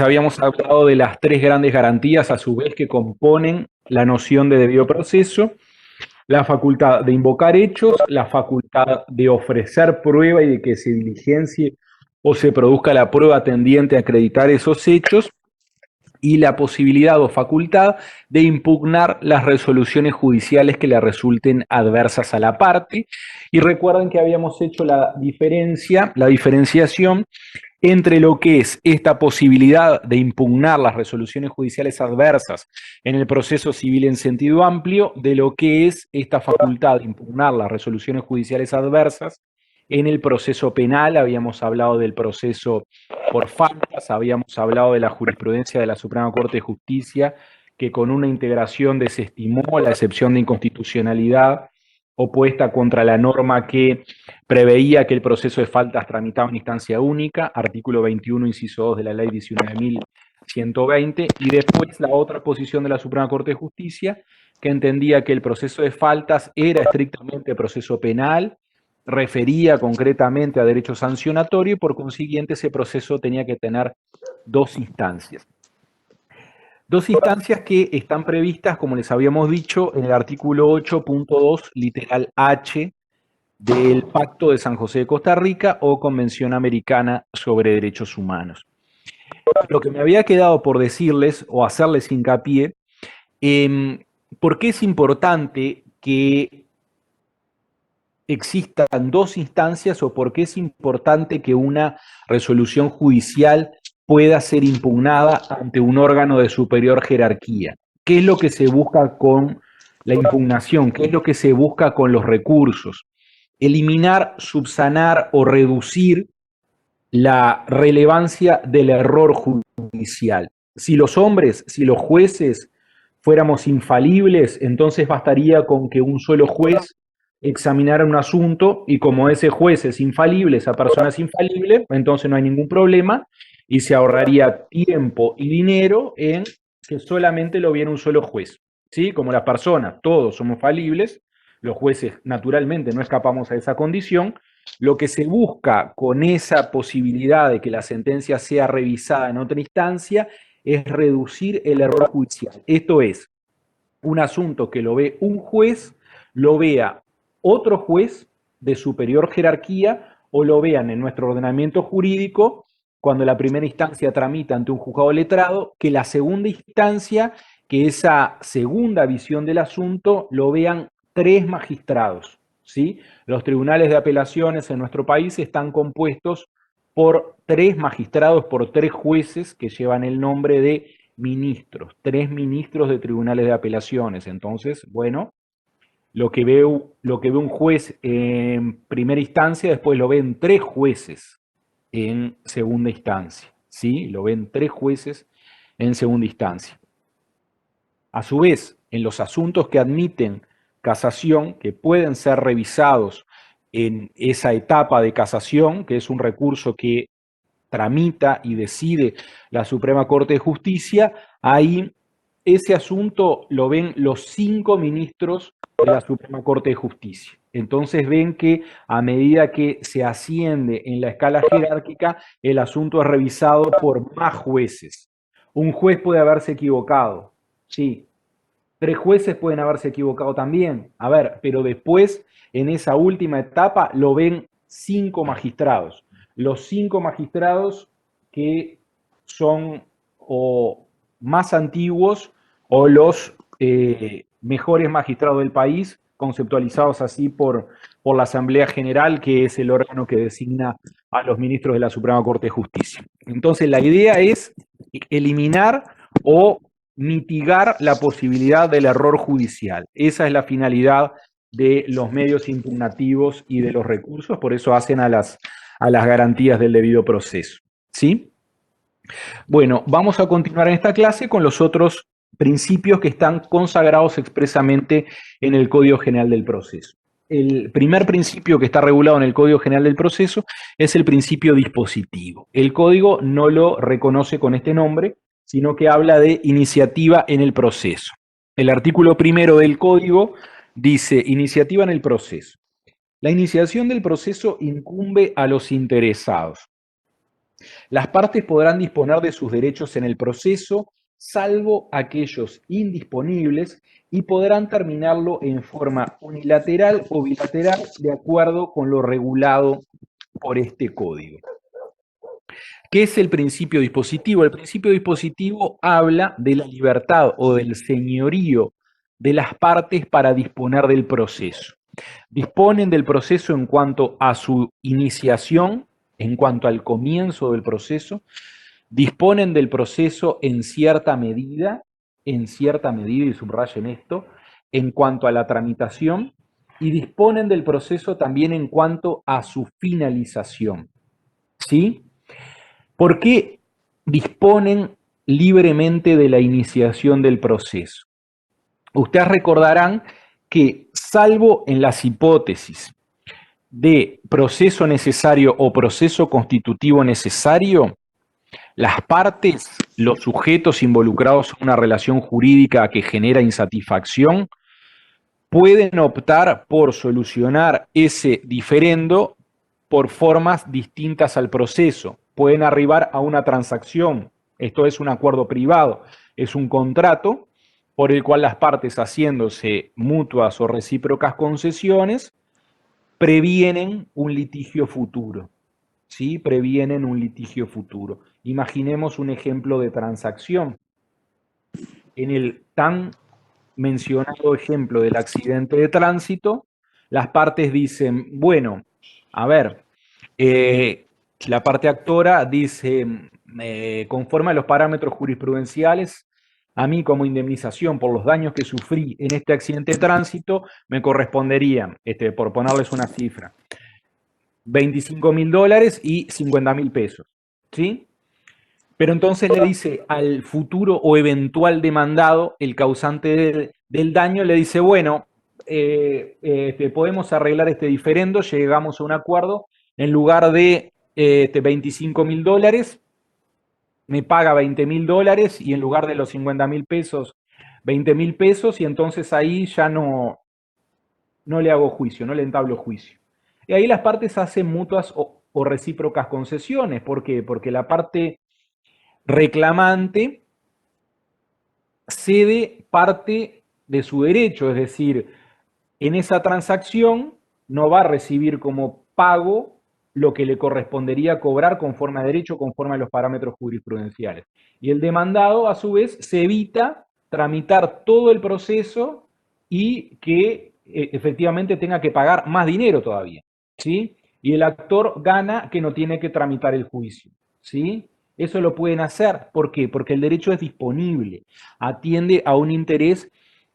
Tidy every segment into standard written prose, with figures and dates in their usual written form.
habíamos hablado de las tres grandes garantías a su vez que componen la noción de debido proceso: la facultad de invocar hechos, la facultad de ofrecer prueba y de que se diligencie o se produzca la prueba tendiente a acreditar esos hechos, y la posibilidad o facultad de impugnar las resoluciones judiciales que le resulten adversas a la parte. Y recuerden que habíamos hecho la diferenciación entre lo que es esta posibilidad de impugnar las resoluciones judiciales adversas en el proceso civil en sentido amplio, de lo que es esta facultad de impugnar las resoluciones judiciales adversas en el proceso penal. Habíamos hablado del proceso por faltas, habíamos hablado de la jurisprudencia de la Suprema Corte de Justicia, que con una integración desestimó la excepción de inconstitucionalidad opuesta contra la norma que preveía que el proceso de faltas tramitaba en instancia única, artículo 21, inciso 2 de la ley 19.120, y después la otra posición de la Suprema Corte de Justicia, que entendía que el proceso de faltas era estrictamente proceso penal, refería concretamente a derecho sancionatorio y por consiguiente ese proceso tenía que tener dos instancias. Dos instancias que están previstas, como les habíamos dicho, en el artículo 8.2, literal H, del Pacto de San José de Costa Rica o Convención Americana sobre Derechos Humanos. Lo que me había quedado por decirles o hacerles hincapié, ¿por qué es importante que existan dos instancias o por qué es importante que una resolución judicial pueda ser impugnada ante un órgano de superior jerarquía? ¿Qué es lo que se busca con la impugnación? ¿Qué es lo que se busca con los recursos? Eliminar, subsanar o reducir la relevancia del error judicial. Si los hombres, si los jueces fuéramos infalibles, entonces bastaría con que un solo juez examinara un asunto y como ese juez es infalible, esa persona es infalible, entonces no hay ningún problema y se ahorraría tiempo y dinero en que solamente lo viera un solo juez. ¿Sí? Como las personas, todos somos falibles, los jueces naturalmente no escapamos a esa condición. Lo que se busca con esa posibilidad de que la sentencia sea revisada en otra instancia es reducir el error judicial. Esto es, un asunto que lo ve un juez, lo vea otro juez de superior jerarquía o lo vean en nuestro ordenamiento jurídico cuando la primera instancia tramita ante un juzgado letrado, que la segunda instancia, que esa segunda visión del asunto lo vean tres magistrados. ¿Sí? Los tribunales de apelaciones en nuestro país están compuestos por tres magistrados, por tres jueces que llevan el nombre de ministros, tres ministros de tribunales de apelaciones. Entonces, bueno, lo que ve un juez en primera instancia, después lo ven tres jueces en segunda instancia. ¿Sí? Lo ven tres jueces en segunda instancia. A su vez, en los asuntos que admiten casación, que pueden ser revisados en esa etapa de casación, que es un recurso que tramita y decide la Suprema Corte de Justicia, ahí ese asunto lo ven los 5 ministros de la Suprema Corte de Justicia. Entonces ven que a medida que se asciende en la escala jerárquica, el asunto es revisado por más jueces. Un juez puede haberse equivocado, sí. 3 jueces pueden haberse equivocado también. A ver, pero después, en esa última etapa, lo ven 5 magistrados. Los 5 magistrados que son o más antiguos o los mejores magistrados del país, conceptualizados así por la Asamblea General, que es el órgano que designa a los ministros de la Suprema Corte de Justicia. Entonces, la idea es eliminar o mitigar la posibilidad del error judicial. Esa es la finalidad de los medios impugnativos y de los recursos, por eso hacen a las garantías del debido proceso. ¿Sí? Bueno, vamos a continuar en esta clase con los otros principios que están consagrados expresamente en el Código General del Proceso. El primer principio que está regulado en el Código General del Proceso es el principio dispositivo. El Código no lo reconoce con este nombre, sino que habla de iniciativa en el proceso. El artículo primero del Código dice iniciativa en el proceso. La iniciación del proceso incumbe a los interesados. Las partes podrán disponer de sus derechos en el proceso, salvo aquellos indisponibles, y podrán terminarlo en forma unilateral o bilateral de acuerdo con lo regulado por este código. ¿Qué es el principio dispositivo? El principio dispositivo habla de la libertad o del señorío de las partes para disponer del proceso. Disponen del proceso en cuanto a su iniciación, en cuanto al comienzo del proceso, disponen del proceso en cierta medida, y subrayen esto, en cuanto a la tramitación, y disponen del proceso también en cuanto a su finalización. ¿Sí? ¿Por qué disponen libremente de la iniciación del proceso? Ustedes recordarán que, salvo en las hipótesis de proceso necesario o proceso constitutivo necesario, las partes, los sujetos involucrados en una relación jurídica que genera insatisfacción, pueden optar por solucionar ese diferendo por formas distintas al proceso. Pueden arribar a una transacción. Esto es un acuerdo privado, es un contrato por el cual las partes, haciéndose mutuas o recíprocas concesiones, previenen un litigio futuro. ¿Sí? Previenen un litigio futuro. Imaginemos un ejemplo de transacción. En el tan mencionado ejemplo del accidente de tránsito, las partes dicen, bueno, a ver, la parte actora dice, conforme a los parámetros jurisprudenciales, a mí como indemnización por los daños que sufrí en este accidente de tránsito, me corresponderían, por ponerles una cifra, $25.000 y $50.000, ¿sí? Pero entonces le dice al futuro o eventual demandado, el causante del daño, le dice, bueno, podemos arreglar este diferendo, llegamos a un acuerdo, en lugar de $25.000, me paga $20.000 y en lugar de los $50.000, $20.000, y entonces ahí ya no le hago juicio, no le entablo juicio. Y ahí las partes hacen mutuas o recíprocas concesiones. ¿Por qué? Porque la parte reclamante cede parte de su derecho, es decir, en esa transacción no va a recibir como pago lo que le correspondería cobrar conforme a derecho, conforme a los parámetros jurisprudenciales. Y el demandado, a su vez, se evita tramitar todo el proceso y que efectivamente tenga que pagar más dinero todavía, ¿sí? Y el actor gana que no tiene que tramitar el juicio, ¿sí? Eso lo pueden hacer. ¿Por qué? Porque el derecho es disponible, atiende a un interés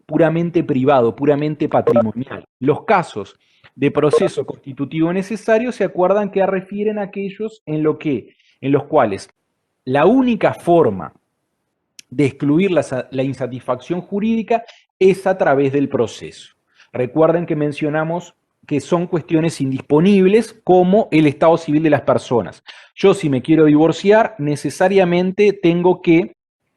puramente privado, puramente patrimonial. Los casos de proceso constitutivo necesario se acuerdan que refieren a aquellos en los cuales la única forma de excluir la insatisfacción jurídica es a través del proceso. Recuerden que mencionamos que son cuestiones indisponibles como el estado civil de las personas. Yo, si me quiero divorciar, necesariamente tengo que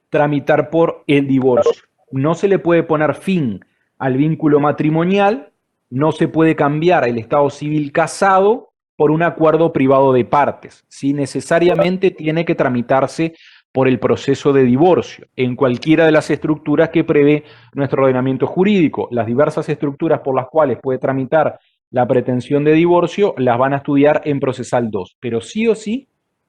tramitar por el divorcio. No se le puede poner fin al vínculo matrimonial, no se puede cambiar el estado civil casado por un acuerdo privado de partes. ¿Sí? Necesariamente tiene que tramitarse por el proceso de divorcio, en cualquiera de las estructuras que prevé nuestro ordenamiento jurídico. Las diversas estructuras por las cuales puede tramitar la pretensión de divorcio las van a estudiar en Procesal 2, pero sí o sí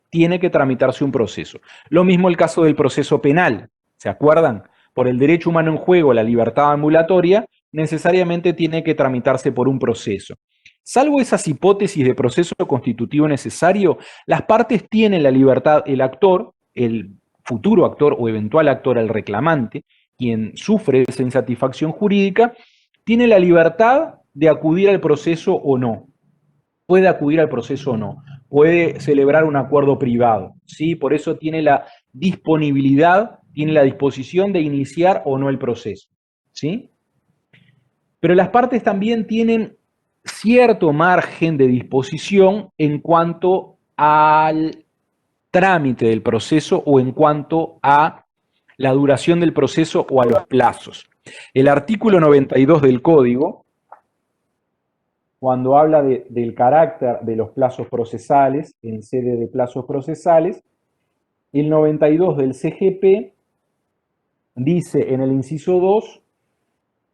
tiene que tramitarse un proceso. Lo mismo el caso del proceso penal, ¿se acuerdan? Por el derecho humano en juego, la libertad ambulatoria, necesariamente tiene que tramitarse por un proceso. Salvo esas hipótesis de proceso constitutivo necesario, las partes tienen la libertad, el actor, el futuro actor o eventual actor, el reclamante, quien sufre esa insatisfacción jurídica, tiene la libertad de acudir al proceso o no. Puede acudir al proceso o no. Puede celebrar un acuerdo privado, ¿sí? Por eso tiene la disponibilidad, tiene la disposición de iniciar o no el proceso, ¿sí? Pero las partes también tienen cierto margen de disposición en cuanto al trámite del proceso o en cuanto a la duración del proceso o a los plazos. El artículo 92 del Código, cuando habla del carácter de los plazos procesales, en sede de plazos procesales, el 92 del CGP dice en el inciso 2,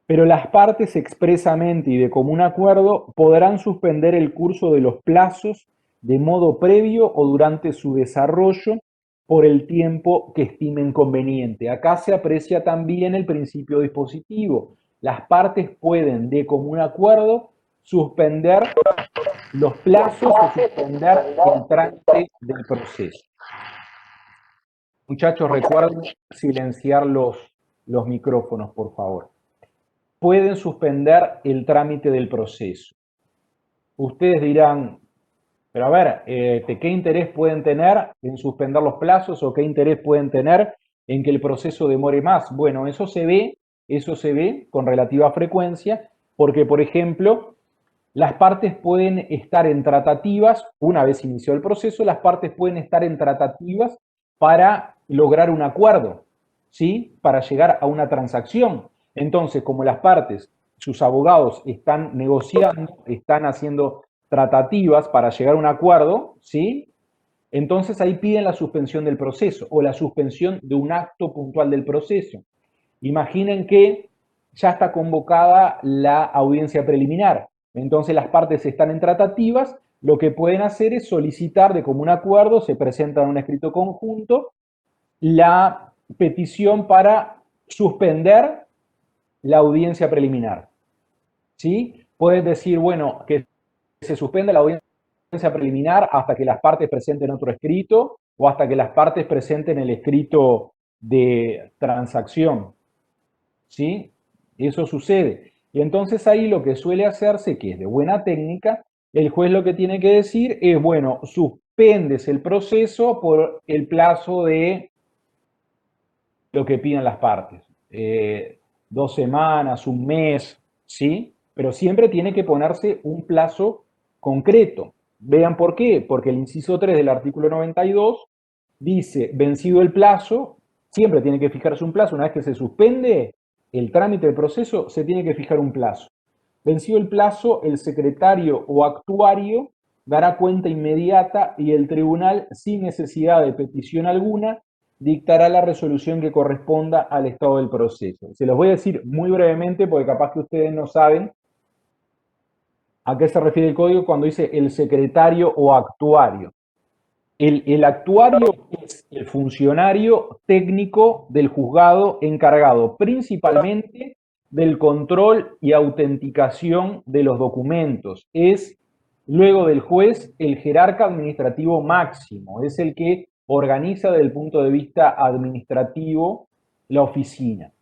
pero las partes expresamente y de común acuerdo podrán suspender el curso de los plazos de modo previo o durante su desarrollo por el tiempo que estimen conveniente. Acá se aprecia también el principio dispositivo. Las partes pueden, de común acuerdo, suspender los plazos o suspender el trámite del proceso. Muchachos, recuerden silenciar los micrófonos, por favor. Pueden suspender el trámite del proceso. Ustedes dirán, pero a ver, ¿qué interés pueden tener en suspender los plazos o qué interés pueden tener en que el proceso demore más? Bueno, eso se ve con relativa frecuencia porque, por ejemplo, las partes pueden estar en tratativas, una vez inició el proceso, las partes pueden estar en tratativas para lograr un acuerdo, ¿sí? Para llegar a una transacción. Entonces, como las partes, sus abogados están negociando, están haciendo tratativas para llegar a un acuerdo, ¿sí? Entonces ahí piden la suspensión del proceso o la suspensión de un acto puntual del proceso. Imaginen que ya está convocada la audiencia preliminar. Entonces las partes están en tratativas, lo que pueden hacer es solicitar de común acuerdo, se presenta en un escrito conjunto, la petición para suspender la audiencia preliminar. ¿Sí? Puedes decir, bueno, que se suspenda la audiencia preliminar hasta que las partes presenten otro escrito o hasta que las partes presenten el escrito de transacción. ¿Sí? Eso sucede. Y entonces ahí lo que suele hacerse, que es de buena técnica, el juez lo que tiene que decir es, bueno, suspendes el proceso por el plazo de lo que piden las partes. 2 semanas, un mes, ¿sí? Pero siempre tiene que ponerse un plazo concreto. Vean por qué. Porque el inciso 3 del artículo 92 dice, vencido el plazo, siempre tiene que fijarse un plazo. Una vez que se suspende el trámite del proceso, se tiene que fijar un plazo. Vencido el plazo, el secretario o actuario dará cuenta inmediata y el tribunal, sin necesidad de petición alguna, dictará la resolución que corresponda al estado del proceso. Se los voy a decir muy brevemente porque capaz que ustedes no saben a qué se refiere el código cuando dice el secretario o actuario. El actuario es el funcionario técnico del juzgado encargado principalmente del control y autenticación de los documentos. Es, luego del juez, el jerarca administrativo máximo. Es el que organiza desde el punto de vista administrativo la oficina.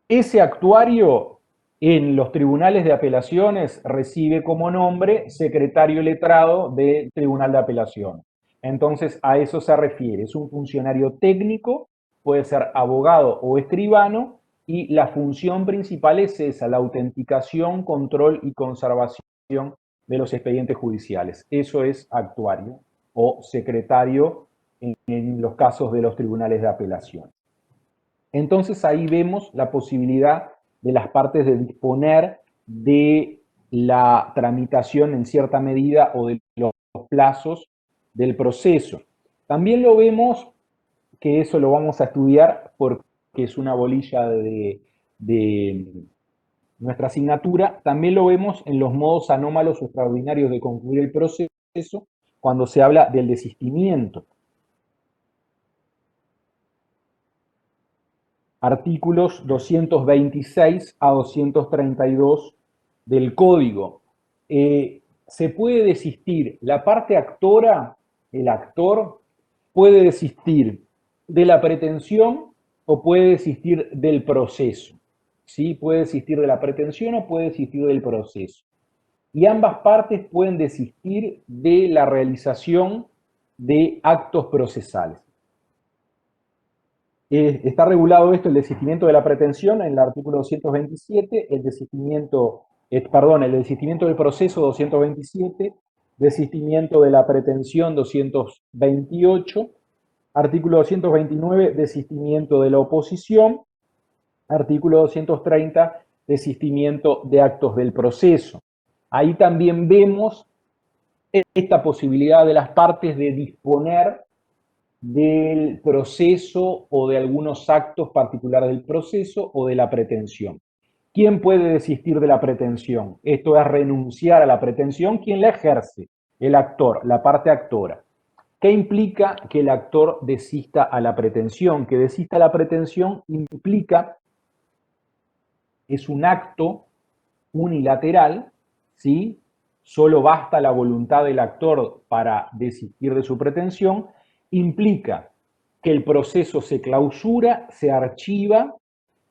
Ese actuario en los tribunales de apelaciones recibe como nombre secretario letrado del Tribunal de Apelaciones. Entonces a eso se refiere, es un funcionario técnico, puede ser abogado o escribano, y la función principal es esa, la autenticación, control y conservación de los expedientes judiciales. Eso es actuario o secretario en los casos de los tribunales de apelación. Entonces ahí vemos la posibilidad de las partes de disponer de la tramitación en cierta medida o de los plazos del proceso. También lo vemos, que eso lo vamos a estudiar porque es una bolilla de nuestra asignatura, también lo vemos en los modos anómalos o extraordinarios de concluir el proceso cuando se habla del desistimiento. Artículos 226 a 232 del Código. Se puede desistir, la parte actora, el actor, puede desistir de la pretensión o puede desistir del proceso. ¿Sí? Puede desistir de la pretensión o puede desistir del proceso. Y ambas partes pueden desistir de la realización de actos procesales. Está regulado esto, el desistimiento de la pretensión en el artículo 227, el desistimiento del proceso 227, desistimiento de la pretensión 228, artículo 229, desistimiento de la oposición, artículo 230, desistimiento de actos del proceso. Ahí también vemos esta posibilidad de las partes de disponer del proceso o de algunos actos particulares del proceso o de la pretensión. ¿Quién puede desistir de la pretensión? Esto es renunciar a la pretensión. ¿Quién la ejerce? El actor, la parte actora. ¿Qué implica que el actor desista a la pretensión? Que desista a la pretensión implica, es un acto unilateral, ¿sí? Solo basta la voluntad del actor para desistir de su pretensión, implica que el proceso se clausura, se archiva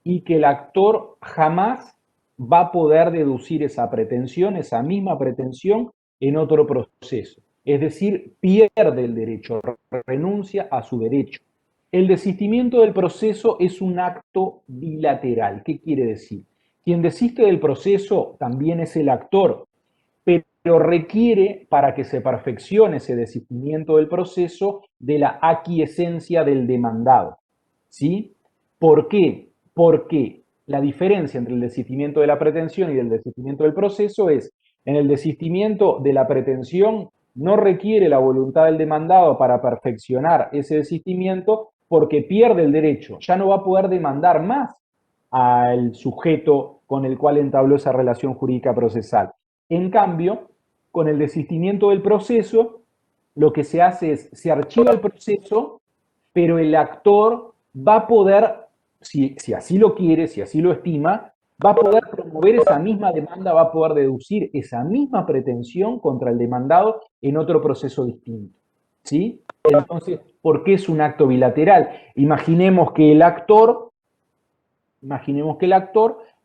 y que el actor jamás va a poder deducir esa pretensión, esa misma pretensión, en otro proceso. Es decir, pierde el derecho, renuncia a su derecho. El desistimiento del proceso es un acto bilateral. ¿Qué quiere decir? Quien desiste del proceso también es el actor, pero requiere, para que se perfeccione ese desistimiento del proceso, de la aquiescencia del demandado. ¿Sí? ¿Por qué? Porque la diferencia entre el desistimiento de la pretensión y el desistimiento del proceso es, en el desistimiento de la pretensión no requiere la voluntad del demandado para perfeccionar ese desistimiento porque pierde el derecho, ya no va a poder demandar más al sujeto con el cual entabló esa relación jurídica procesal. En cambio, con el desistimiento del proceso, lo que se hace es, se archiva el proceso, pero el actor va a poder, si así lo quiere, si así lo estima, va a poder promover esa misma demanda, va a poder deducir esa misma pretensión contra el demandado en otro proceso distinto. ¿Sí? Entonces, ¿por qué es un acto bilateral? Imaginemos que el actor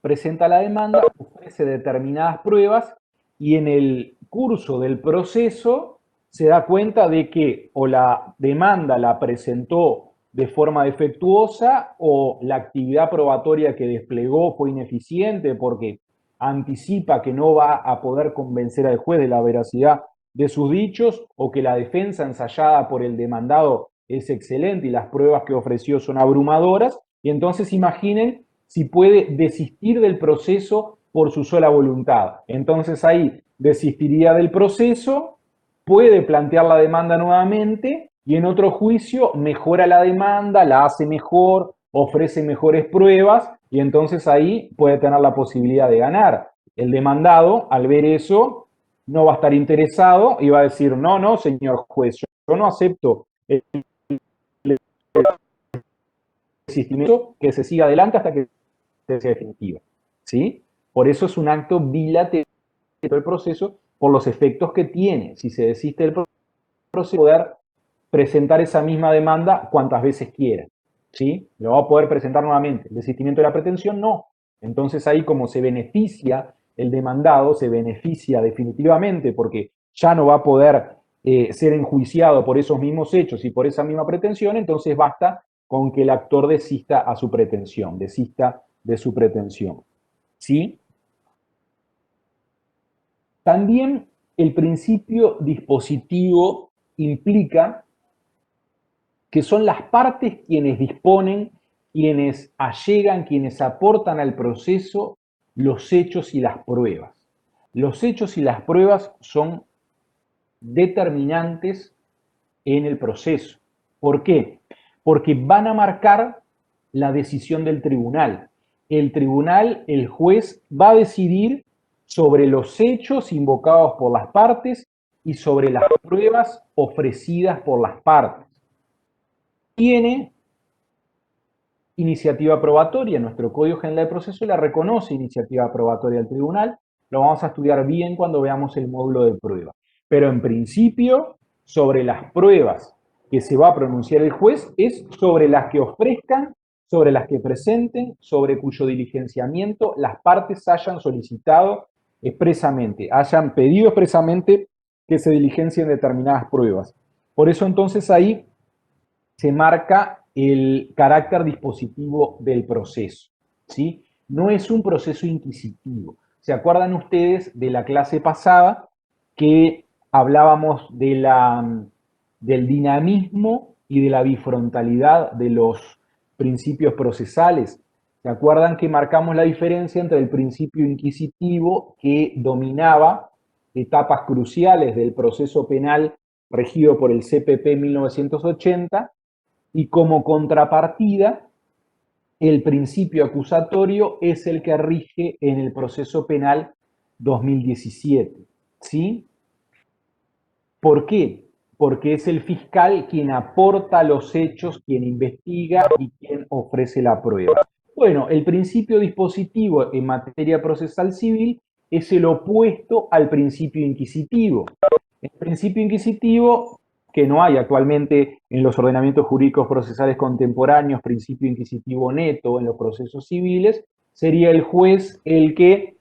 presenta la demanda, ofrece determinadas pruebas y en el curso del proceso se da cuenta de que o la demanda la presentó de forma defectuosa o la actividad probatoria que desplegó fue ineficiente porque anticipa que no va a poder convencer al juez de la veracidad de sus dichos o que la defensa ensayada por el demandado es excelente y las pruebas que ofreció son abrumadoras. Y entonces imaginen si puede desistir del proceso por su sola voluntad. Entonces ahí desistiría del proceso, puede plantear la demanda nuevamente y en otro juicio mejora la demanda, la hace mejor, ofrece mejores pruebas y entonces ahí puede tener la posibilidad de ganar. El demandado, al ver eso, no va a estar interesado y va a decir, no, no, señor juez, yo no acepto el desistimiento, que se siga adelante hasta que sea definitiva. ¿Sí? Por eso es un acto bilateral del proceso por los efectos que tiene. Si se desiste del proceso, poder presentar esa misma demanda cuantas veces quiera. ¿Sí? Lo va a poder presentar nuevamente. El desistimiento de la pretensión, no. Entonces ahí como se beneficia el demandado, se beneficia definitivamente porque ya no va a poder ser enjuiciado por esos mismos hechos y por esa misma pretensión, entonces basta con que el actor desista a su pretensión, desista de su pretensión. ¿Sí? También el principio dispositivo implica que son las partes quienes disponen, quienes allegan, quienes aportan al proceso los hechos y las pruebas. Los hechos y las pruebas son determinantes en el proceso. ¿Por qué? Porque van a marcar la decisión del tribunal. El tribunal, el juez, va a decidir sobre los hechos invocados por las partes y sobre las pruebas ofrecidas por las partes. Tiene iniciativa probatoria, nuestro Código General de Proceso la reconoce iniciativa probatoria al tribunal, lo vamos a estudiar bien cuando veamos el módulo de prueba. Pero en principio, sobre las pruebas que se va a pronunciar el juez es sobre las que ofrezcan, sobre las que presenten, sobre cuyo diligenciamiento las partes hayan solicitado expresamente, hayan pedido expresamente que se diligencien determinadas pruebas. Por eso entonces ahí se marca el carácter dispositivo del proceso, ¿sí? No es un proceso inquisitivo. ¿Se acuerdan ustedes de la clase pasada que hablábamos de del dinamismo y de la bifrontalidad de los principios procesales? ¿Se acuerdan que marcamos la diferencia entre el principio inquisitivo que dominaba etapas cruciales del proceso penal regido por el CPP 1980 y como contrapartida el principio acusatorio es el que rige en el proceso penal 2017? ¿Sí? ¿Por qué? Porque es el fiscal quien aporta los hechos, quien investiga y quien ofrece la prueba. Bueno, el principio dispositivo en materia procesal civil es el opuesto al principio inquisitivo. El principio inquisitivo, que no hay actualmente en los ordenamientos jurídicos procesales contemporáneos, principio inquisitivo neto en los procesos civiles, sería el juez el que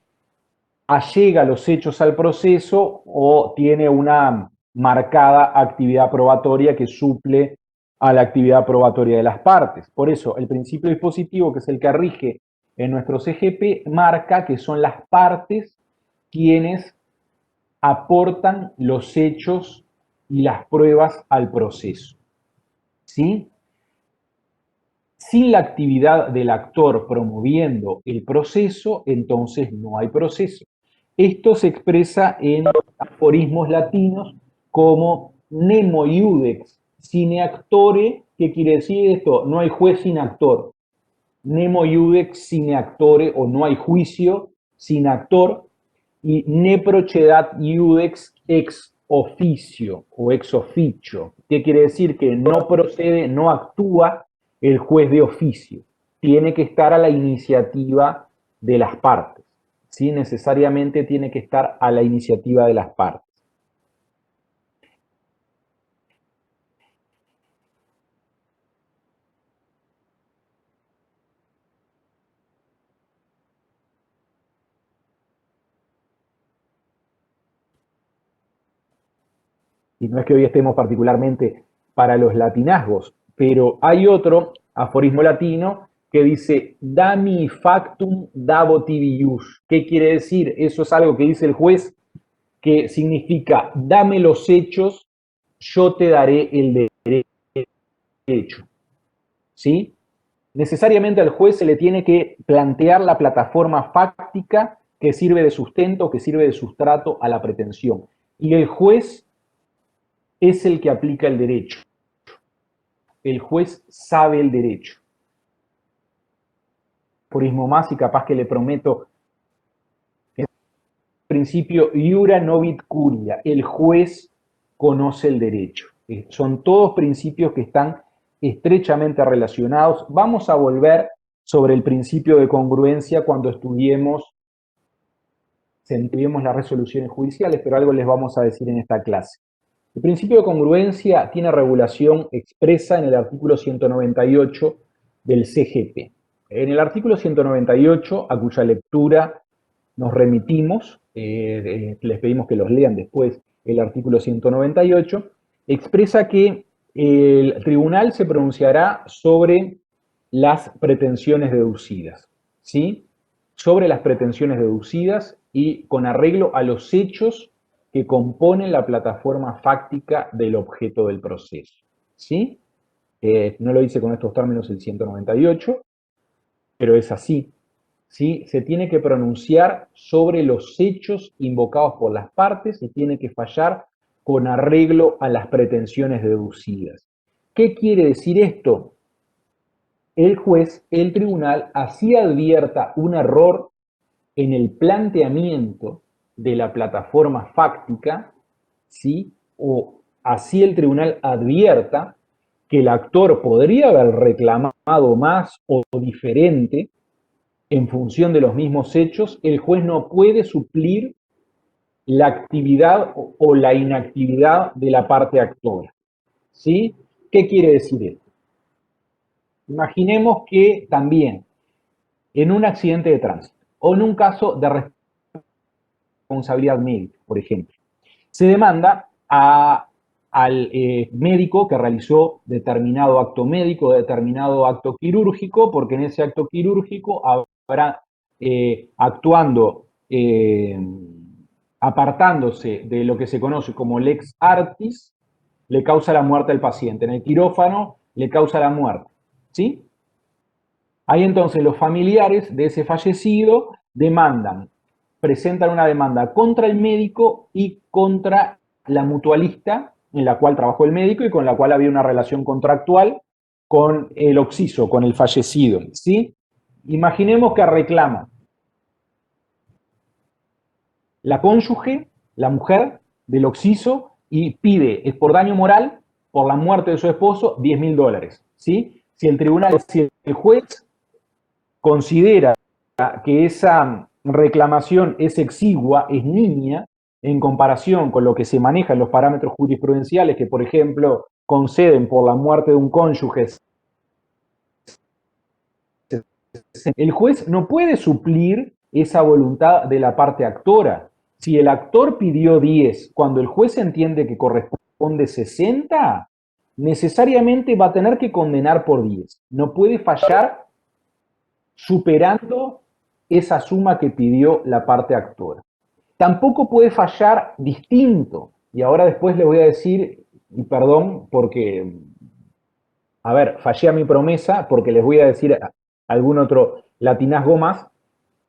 allega los hechos al proceso o tiene una marcada actividad probatoria que suple a la actividad probatoria de las partes. Por eso, el principio dispositivo, que es el que rige en nuestro CGP, marca que son las partes quienes aportan los hechos y las pruebas al proceso. ¿Sí? Sin la actividad del actor promoviendo el proceso, entonces no hay proceso. Esto se expresa en aforismos latinos como nemo iudex sine actore. ¿Qué quiere decir esto? No hay juez sin actor. Nemo iudex sine actore, o no hay juicio sin actor. Y ne procedat iudex ex officio o ex officio. ¿Qué quiere decir? Que no procede, no actúa el juez de oficio. Tiene que estar a la iniciativa de las partes. ¿Sí? Necesariamente tiene que estar a la iniciativa de las partes. Y no es que hoy estemos particularmente para los latinazgos, pero hay otro aforismo latino que dice dami factum dabo tibius. ¿Qué quiere decir? Eso es algo que dice el juez, que significa dame los hechos, yo te daré el derecho. ¿Sí? Necesariamente al juez se le tiene que plantear la plataforma fáctica que sirve de sustento, que sirve de sustrato a la pretensión. Y el juez es el que aplica el derecho. El juez sabe el derecho. Aforismo más y capaz que le prometo el principio iura novit curia. El juez conoce el derecho. Son todos principios que están estrechamente relacionados. Vamos a volver sobre el principio de congruencia cuando estudiemos las resoluciones judiciales, pero algo les vamos a decir en esta clase. El principio de congruencia tiene regulación expresa en el artículo 198 del CGP. En el artículo 198, a cuya lectura nos remitimos, les pedimos que los lean después, el artículo 198, expresa que el tribunal se pronunciará sobre las pretensiones deducidas, ¿sí? Sobre las pretensiones deducidas y con arreglo a los hechos que componen la plataforma fáctica del objeto del proceso, ¿sí? No lo dice con estos términos el 198, pero es así, ¿sí? Se tiene que pronunciar sobre los hechos invocados por las partes y tiene que fallar con arreglo a las pretensiones deducidas. ¿Qué quiere decir esto? El juez, el tribunal, así advierta un error en el planteamiento de la plataforma fáctica, ¿sí? O así el tribunal advierta que el actor podría haber reclamado más o diferente en función de los mismos hechos, el juez no puede suplir la actividad o la inactividad de la parte actora, ¿sí? ¿Qué quiere decir esto? Imaginemos que también en un accidente de tránsito o en un caso de responsabilidad médica, por ejemplo, se demanda al médico que realizó determinado acto médico, determinado acto quirúrgico, porque en ese acto quirúrgico habrá actuando, apartándose de lo que se conoce como lex artis, le causa la muerte al paciente. En el quirófano le causa la muerte. ¿Sí? Ahí entonces los familiares de ese fallecido presentan una demanda contra el médico y contra la mutualista en la cual trabajó el médico y con la cual había una relación contractual con el occiso, con el fallecido, ¿sí? Imaginemos que reclama la cónyuge, la mujer del occiso, y pide por daño moral, por la muerte de su esposo, $10.000, ¿sí? Si el juez considera que esa reclamación es exigua, es niña, en comparación con lo que se maneja en los parámetros jurisprudenciales que, por ejemplo, conceden por la muerte de un cónyuge, el juez no puede suplir esa voluntad de la parte actora. Si el actor pidió 10, cuando el juez entiende que corresponde 60, necesariamente va a tener que condenar por 10. No puede fallar superando esa suma que pidió la parte actora. Tampoco puede fallar distinto. Y ahora después le voy a decir, y perdón porque, a ver, fallé a mi promesa porque les voy a decir algún otro latinazgo más.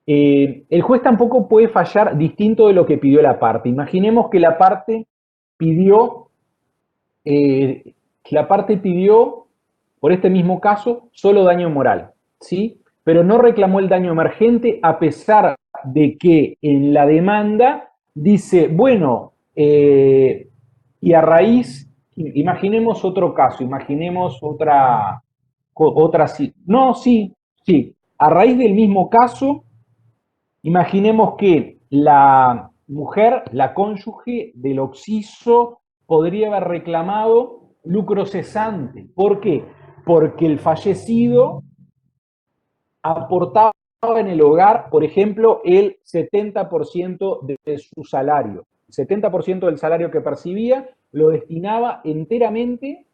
El juez tampoco puede fallar distinto de lo que pidió la parte. Imaginemos que pidió, la parte pidió, por este mismo caso, solo daño moral, ¿sí? Pero no reclamó el daño emergente a pesar de que en la demanda dice, bueno, y a raíz, imaginemos otro caso, imaginemos otra, no, sí, sí, a raíz del mismo caso, imaginemos que la mujer, la cónyuge del occiso, podría haber reclamado lucro cesante. ¿Por qué? Porque el fallecido aportaba en el hogar, por ejemplo, el 70% de su salario. El 70% del salario que percibía lo destinaba enteramente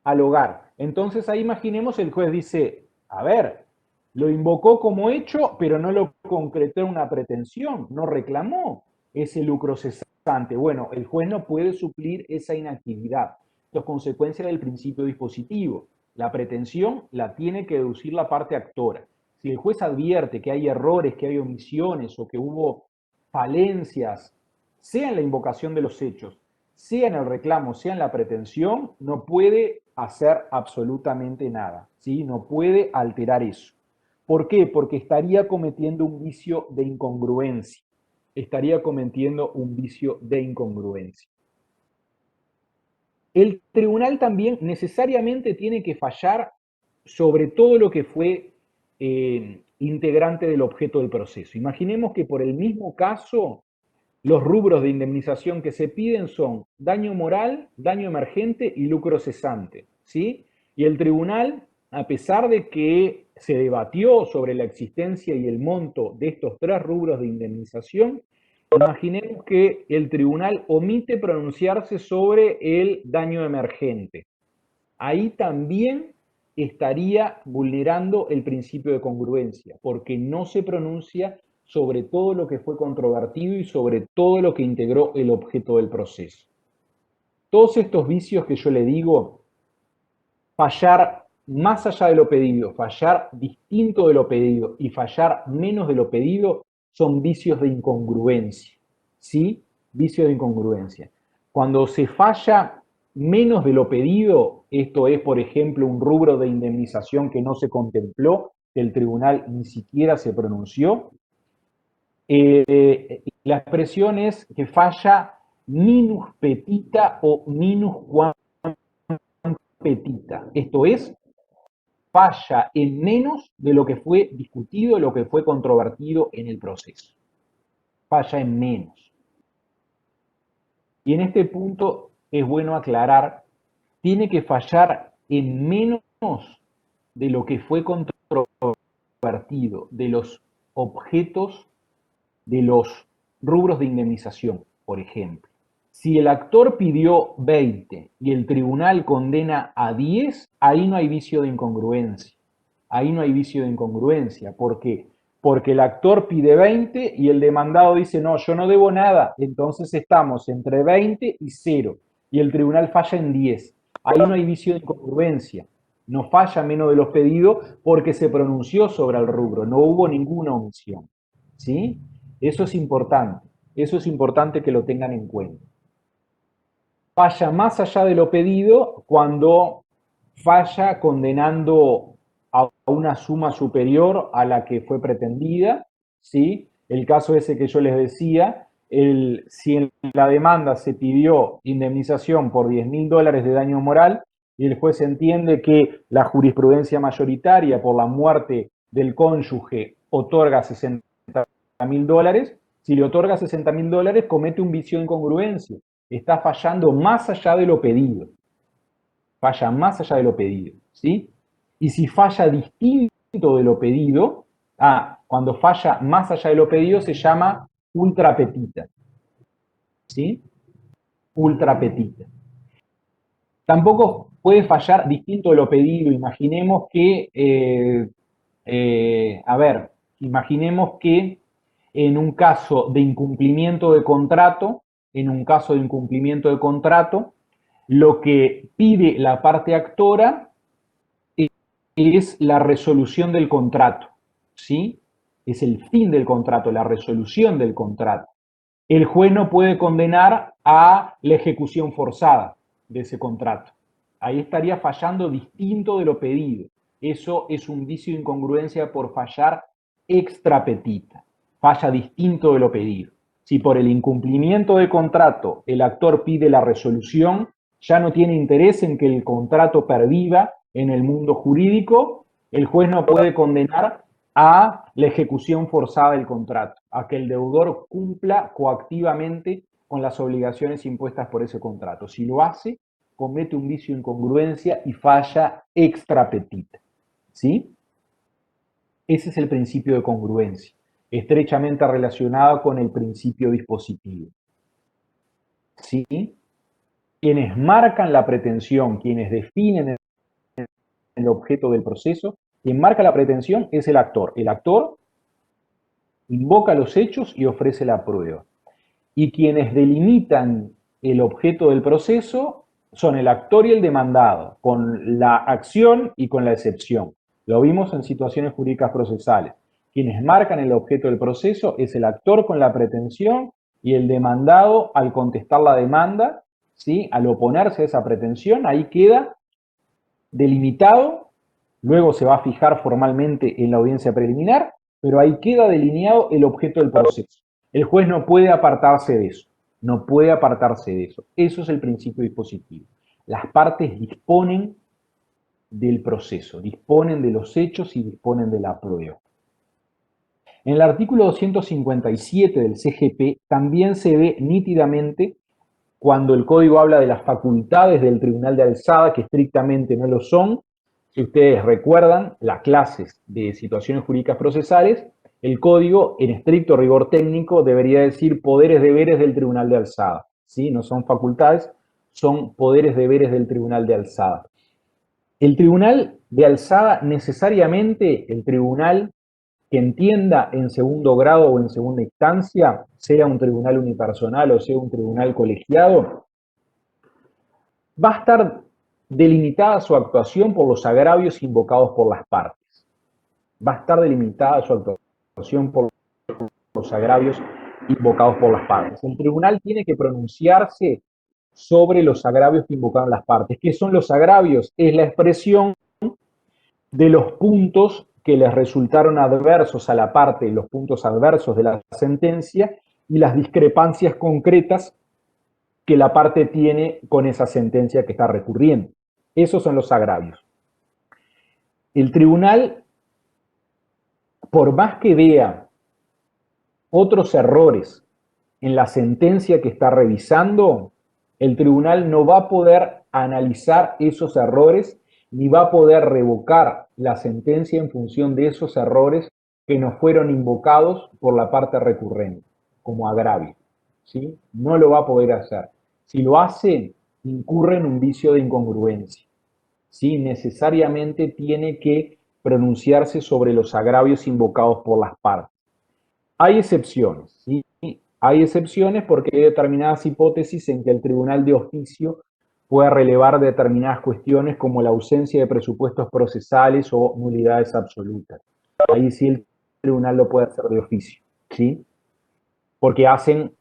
al hogar. Entonces ahí imaginemos el juez dice, a ver, lo invocó como hecho, pero no lo concretó en una pretensión, no reclamó ese lucro cesante. Bueno, el juez no puede suplir esa inactividad. Esto es consecuencia del principio dispositivo. La pretensión la tiene que deducir la parte actora. Si el juez advierte que hay errores, que hay omisiones o que hubo falencias, sea en la invocación de los hechos, sea en el reclamo, sea en la pretensión, no puede hacer absolutamente nada, ¿sí? No puede alterar eso. ¿Por qué? Porque estaría cometiendo un vicio de incongruencia. Estaría cometiendo un vicio de incongruencia. El tribunal también necesariamente tiene que fallar sobre todo lo que fue integrante del objeto del proceso. Imaginemos que por el mismo caso los rubros de indemnización que se piden son daño moral, daño emergente y lucro cesante, ¿sí? Y el tribunal, a pesar de que se debatió sobre la existencia y el monto de estos tres rubros de indemnización, imaginemos que el tribunal omite pronunciarse sobre el daño emergente. Ahí también estaría vulnerando el principio de congruencia, porque no se pronuncia sobre todo lo que fue controvertido y sobre todo lo que integró el objeto del proceso. Todos estos vicios que yo le digo, fallar más allá de lo pedido, fallar distinto de lo pedido y fallar menos de lo pedido, son vicios de incongruencia. ¿Sí? Vicios de incongruencia. Cuando se falla menos de lo pedido, esto es, por ejemplo, un rubro de indemnización que no se contempló, que el tribunal ni siquiera se pronunció, la expresión es que falla minus petita o minus quam petita. Esto es, falla en menos de lo que fue discutido, lo que fue controvertido en el proceso. Falla en menos. Y en este punto es bueno aclarar, tiene que fallar en menos de lo que fue controvertido, de los objetos, de los rubros de indemnización, por ejemplo. Si el actor pidió 20 y el tribunal condena a 10, ahí no hay vicio de incongruencia. Ahí no hay vicio de incongruencia. ¿Por qué? Porque el actor pide 20 y el demandado dice, no, yo no debo nada. Entonces estamos entre 20 y 0 y el tribunal falla en 10. Ahí no hay vicio de incongruencia. No falla menos de los pedidos porque se pronunció sobre el rubro, no hubo ninguna omisión. ¿Sí? Eso es importante que lo tengan en cuenta. Falla más allá de lo pedido cuando falla condenando a una suma superior a la que fue pretendida, ¿sí? El caso ese que yo les decía, si en la demanda se pidió indemnización por $10.000 de daño moral y el juez entiende que la jurisprudencia mayoritaria por la muerte del cónyuge otorga $60.000, si le otorga $60.000 comete un vicio de incongruencia, está fallando más allá de lo pedido, falla más allá de lo pedido, ¿sí? Y si falla distinto de lo pedido, cuando falla más allá de lo pedido se llama ultrapetita, ¿sí? Ultrapetita. Tampoco puede fallar distinto de lo pedido. Imaginemos que, imaginemos que en un caso de incumplimiento de contrato, lo que pide la parte actora es la resolución del contrato, ¿sí? Es el fin del contrato, la resolución del contrato. El juez no puede condenar a la ejecución forzada de ese contrato. Ahí estaría fallando distinto de lo pedido. Eso es un vicio de incongruencia por fallar extra petita. Falla distinto de lo pedido. Si por el incumplimiento de contrato el actor pide la resolución, ya no tiene interés en que el contrato perviva en el mundo jurídico, el juez no puede condenar a la ejecución forzada del contrato, a que el deudor cumpla coactivamente con las obligaciones impuestas por ese contrato. Si lo hace, comete un vicio de incongruencia y falla extra petita. ¿Sí? Ese es el principio de congruencia, estrechamente relacionado con el principio dispositivo. ¿Sí? Quienes marcan la pretensión, quienes definen el objeto del proceso, quien marca la pretensión es el actor. El actor invoca los hechos y ofrece la prueba. Y quienes delimitan el objeto del proceso son el actor y el demandado, con la acción y con la excepción. Lo vimos en situaciones jurídicas procesales. Quienes marcan el objeto del proceso es el actor con la pretensión y el demandado al contestar la demanda, ¿sí? Al oponerse a esa pretensión, ahí queda delimitado, luego se va a fijar formalmente en la audiencia preliminar, pero ahí queda delineado el objeto del proceso. El juez no puede apartarse de eso, no puede apartarse de eso. Eso es el principio dispositivo. Las partes disponen del proceso, disponen de los hechos y disponen de la prueba. En el artículo 257 del CGP también se ve nítidamente cuando el código habla de las facultades del tribunal de alzada, que estrictamente no lo son. Si ustedes recuerdan las clases de situaciones jurídicas procesales, el código, en estricto rigor técnico, debería decir poderes deberes del tribunal de alzada. ¿Sí? No son facultades, son poderes deberes del tribunal de alzada. El tribunal de alzada, necesariamente el tribunal que entienda en segundo grado o en segunda instancia, sea un tribunal unipersonal o sea un tribunal colegiado, va a estar delimitada su actuación por los agravios invocados por las partes. Va a estar delimitada su actuación por los agravios invocados por las partes. El tribunal tiene que pronunciarse sobre los agravios que invocaron las partes. ¿Qué son los agravios? Es la expresión de los puntos que les resultaron adversos a la parte, los puntos adversos de la sentencia y las discrepancias concretas que la parte tiene con esa sentencia que está recurriendo. Esos son los agravios. El tribunal, por más que vea otros errores en la sentencia que está revisando, el tribunal no va a poder analizar esos errores ni va a poder revocar la sentencia en función de esos errores que no fueron invocados por la parte recurrente como agravio. ¿Sí? No lo va a poder hacer. Si lo hace, incurre en un vicio de incongruencia. ¿Sí? Necesariamente tiene que pronunciarse sobre los agravios invocados por las partes. Hay excepciones, ¿sí? Hay excepciones porque hay determinadas hipótesis en que el tribunal de oficio pueda relevar determinadas cuestiones como la ausencia de presupuestos procesales o nulidades absolutas. Ahí sí el tribunal lo puede hacer de oficio, ¿sí? Porque hacen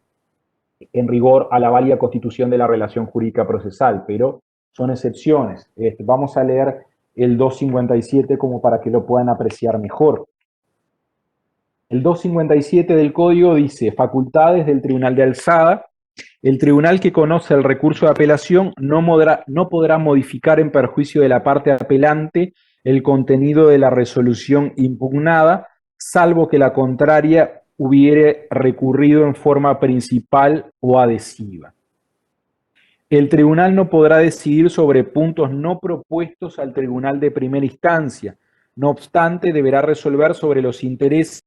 en rigor a la válida constitución de la relación jurídica procesal, pero son excepciones. Vamos a leer el 257 como para que lo puedan apreciar mejor. El 257 del Código dice: facultades del Tribunal de Alzada. El tribunal que conoce el recurso de apelación no podrá modificar en perjuicio de la parte apelante el contenido de la resolución impugnada, salvo que la contraria hubiere recurrido en forma principal o adhesiva. El tribunal no podrá decidir sobre puntos no propuestos al tribunal de primera instancia. No obstante, deberá resolver sobre los intereses,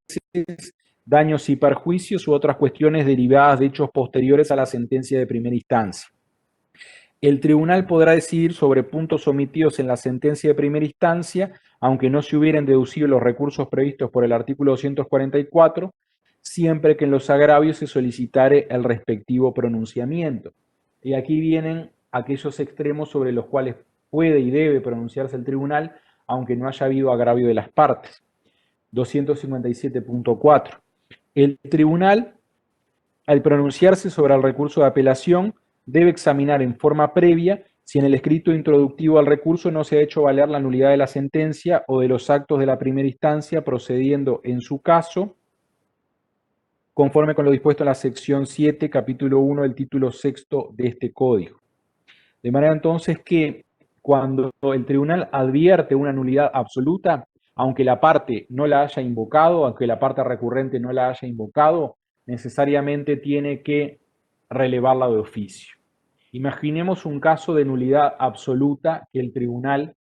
daños y perjuicios u otras cuestiones derivadas de hechos posteriores a la sentencia de primera instancia. El tribunal podrá decidir sobre puntos omitidos en la sentencia de primera instancia, aunque no se hubieran deducido los recursos previstos por el artículo 244, siempre que en los agravios se solicitare el respectivo pronunciamiento. Y aquí vienen aquellos extremos sobre los cuales puede y debe pronunciarse el tribunal, aunque no haya habido agravio de las partes. 257.4. El tribunal, al pronunciarse sobre el recurso de apelación, debe examinar en forma previa si en el escrito introductivo al recurso no se ha hecho valer la nulidad de la sentencia o de los actos de la primera instancia, procediendo en su caso conforme con lo dispuesto en la sección 7, capítulo 1 del título 6 de este código. De manera entonces que cuando el tribunal advierte una nulidad absoluta, aunque la parte no la haya invocado, aunque la parte recurrente no la haya invocado, necesariamente tiene que relevarla de oficio. Imaginemos un caso de nulidad absoluta que el tribunal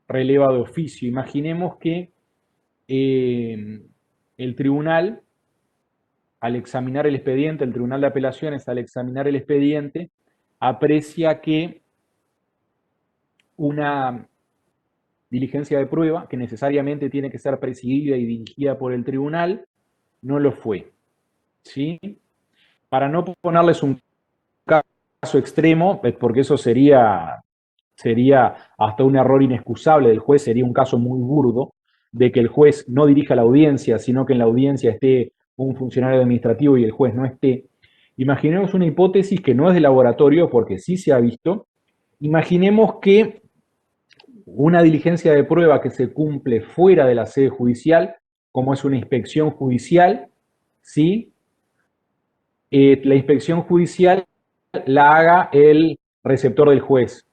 releva de oficio. Imaginemos que el tribunal, al examinar el expediente, el Tribunal de Apelaciones, al examinar el expediente, aprecia que una diligencia de prueba, que necesariamente tiene que ser presidida y dirigida por el tribunal, no lo fue. ¿Sí? Para no ponerles un caso extremo, porque eso sería hasta un error inexcusable del juez, sería un caso muy burdo, de que el juez no dirija la audiencia, sino que en la audiencia esté un funcionario administrativo y el juez no esté. Imaginemos una hipótesis que no es de laboratorio, porque sí se ha visto. Imaginemos que una diligencia de prueba que se cumple fuera de la sede judicial, como es una inspección judicial, ¿sí? La inspección judicial la haga el receptor del juez.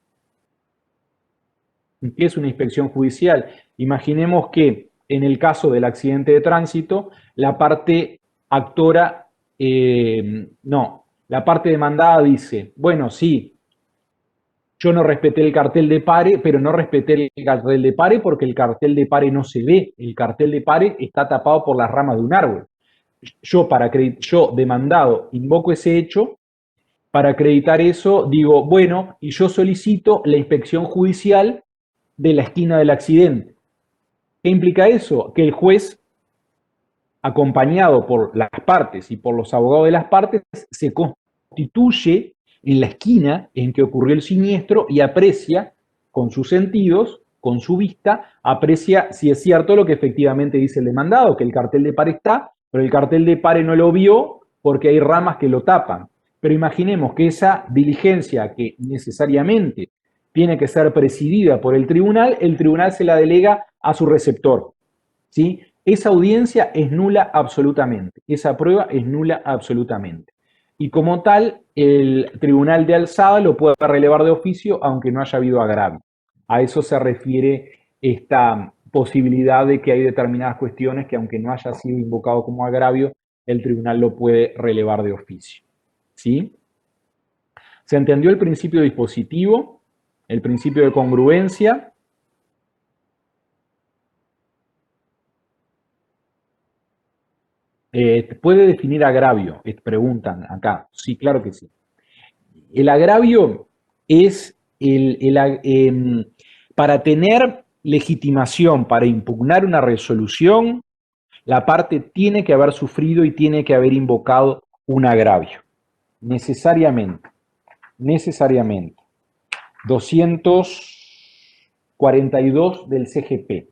¿Qué es una inspección judicial? Imaginemos que en el caso del accidente de tránsito, la parte actora, la parte demandada dice, bueno, sí, yo no respeté el cartel de pare, pero no respeté el cartel de pare porque el cartel de pare no se ve, el cartel de pare está tapado por las ramas de un árbol. Yo, demandado, invoco ese hecho. Para acreditar eso, digo, bueno, y yo solicito la inspección judicial de la esquina del accidente. ¿Qué implica eso? Que el juez, acompañado por las partes y por los abogados de las partes, se constituye en la esquina en que ocurrió el siniestro y aprecia con sus sentidos, con su vista, aprecia si es cierto lo que efectivamente dice el demandado, que el cartel de pare está, pero el cartel de pare no lo vio porque hay ramas que lo tapan. Pero imaginemos que esa diligencia que necesariamente tiene que ser presidida por el tribunal se la delega a su receptor, ¿sí? Esa audiencia es nula absolutamente, esa prueba es nula absolutamente. Y como tal, el tribunal de alzada lo puede relevar de oficio aunque no haya habido agravio. A eso se refiere esta posibilidad de que hay determinadas cuestiones que aunque no haya sido invocado como agravio, el tribunal lo puede relevar de oficio. ¿Sí? ¿Se entendió el principio dispositivo? El principio de congruencia. ¿Puede definir agravio? Preguntan acá. Sí, claro que sí. El agravio es para tener legitimación, para impugnar una resolución, la parte tiene que haber sufrido y tiene que haber invocado un agravio. Necesariamente. Necesariamente. 242 del CGP.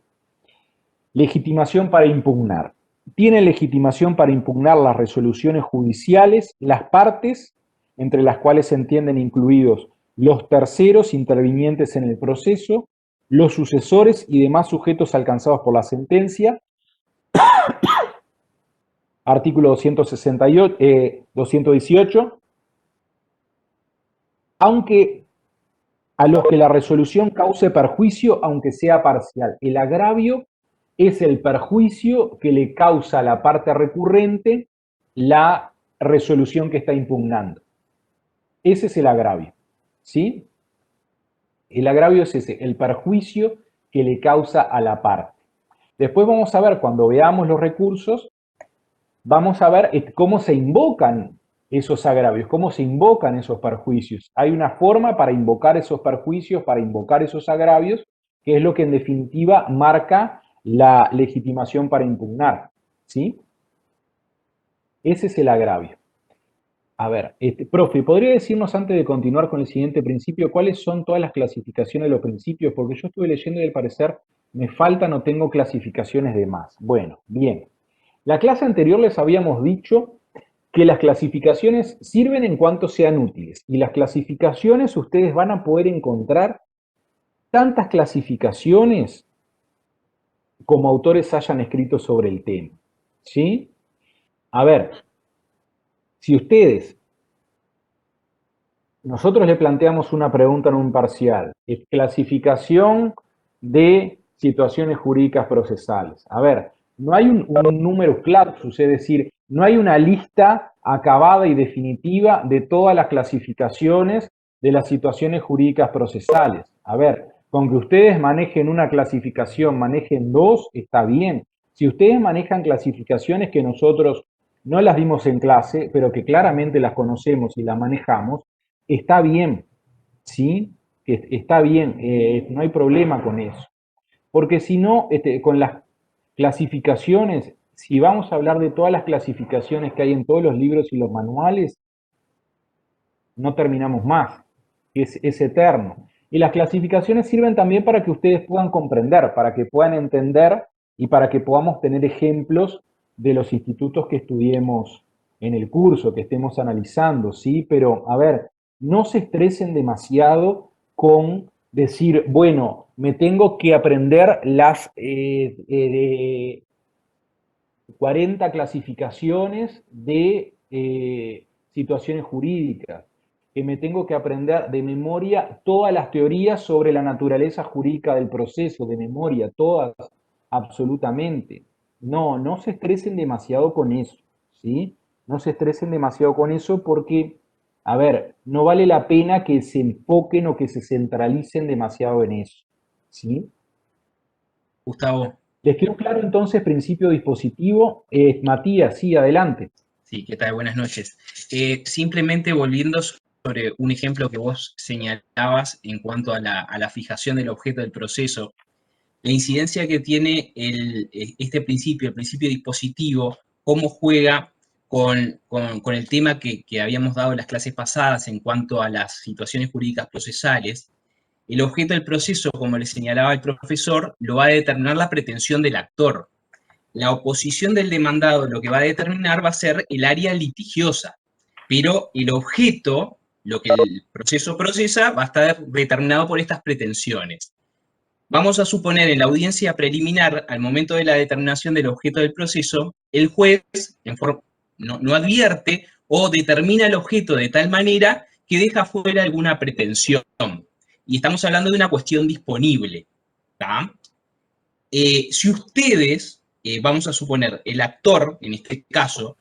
Legitimación para impugnar. Tiene legitimación para impugnar las resoluciones judiciales, las partes, entre las cuales se entienden incluidos los terceros intervinientes en el proceso, los sucesores y demás sujetos alcanzados por la sentencia. Artículo 218, aunque a los que la resolución cause perjuicio, aunque sea parcial. El agravio es el perjuicio que le causa a la parte recurrente la resolución que está impugnando. Ese es el agravio, ¿sí? El agravio es ese, el perjuicio que le causa a la parte. Después vamos a ver, cuando veamos los recursos, vamos a ver cómo se invocan esos agravios, cómo se invocan esos perjuicios. Hay una forma para invocar esos perjuicios, para invocar esos agravios, que es lo que en definitiva marca la legitimación para impugnar, ¿sí? Ese es el agravio. A ver, profe, ¿podría decirnos antes de continuar con el siguiente principio cuáles son todas las clasificaciones de los principios? Porque yo estuve leyendo y al parecer me faltan o tengo clasificaciones de más. Bueno, bien. La clase anterior les habíamos dicho que las clasificaciones sirven en cuanto sean útiles. Y las clasificaciones, ustedes van a poder encontrar tantas clasificaciones como autores hayan escrito sobre el tema. ¿Sí? A ver, si nosotros le planteamos una pregunta en un parcial, clasificación de situaciones jurídicas procesales. A ver, no hay un número claro, es decir, no hay una lista acabada y definitiva de todas las clasificaciones de las situaciones jurídicas procesales. A ver, con que ustedes manejen una clasificación, manejen dos, está bien. Si ustedes manejan clasificaciones que nosotros no las dimos en clase, pero que claramente las conocemos y las manejamos, está bien, ¿sí? Está bien, no hay problema con eso. Porque si no, con las clasificaciones, si vamos a hablar de todas las clasificaciones que hay en todos los libros y los manuales, no terminamos más, es eterno. Y las clasificaciones sirven también para que ustedes puedan comprender, para que puedan entender y para que podamos tener ejemplos de los institutos que estudiemos en el curso, que estemos analizando, ¿sí? Pero, a ver, no se estresen demasiado con decir, bueno, me tengo que aprender las 40 clasificaciones de situaciones jurídicas, que me tengo que aprender de memoria todas las teorías sobre la naturaleza jurídica del proceso, de memoria, todas, absolutamente. No, no se estresen demasiado con eso, ¿sí? No se estresen demasiado con eso porque, a ver, no vale la pena que se enfoquen o que se centralicen demasiado en eso, ¿sí? Gustavo. ¿Les quedó claro entonces principio dispositivo? Matías, sí, adelante. Sí, ¿qué tal? Buenas noches. Simplemente volviendo sobre un ejemplo que vos señalabas en cuanto a la fijación del objeto del proceso, la incidencia que tiene este principio, el principio dispositivo, cómo juega con el tema que habíamos dado en las clases pasadas en cuanto a las situaciones jurídicas procesales. El objeto del proceso, como le señalaba el profesor, lo va a determinar la pretensión del actor. La oposición del demandado lo que va a determinar va a ser el área litigiosa, pero el objeto, lo que el proceso procesa, va a estar determinado por estas pretensiones. Vamos a suponer en la audiencia preliminar, al momento de la determinación del objeto del proceso, el juez no advierte o determina el objeto de tal manera que deja fuera alguna pretensión. Y estamos hablando de una cuestión disponible. Si ustedes, vamos a suponer, el actor, en este caso,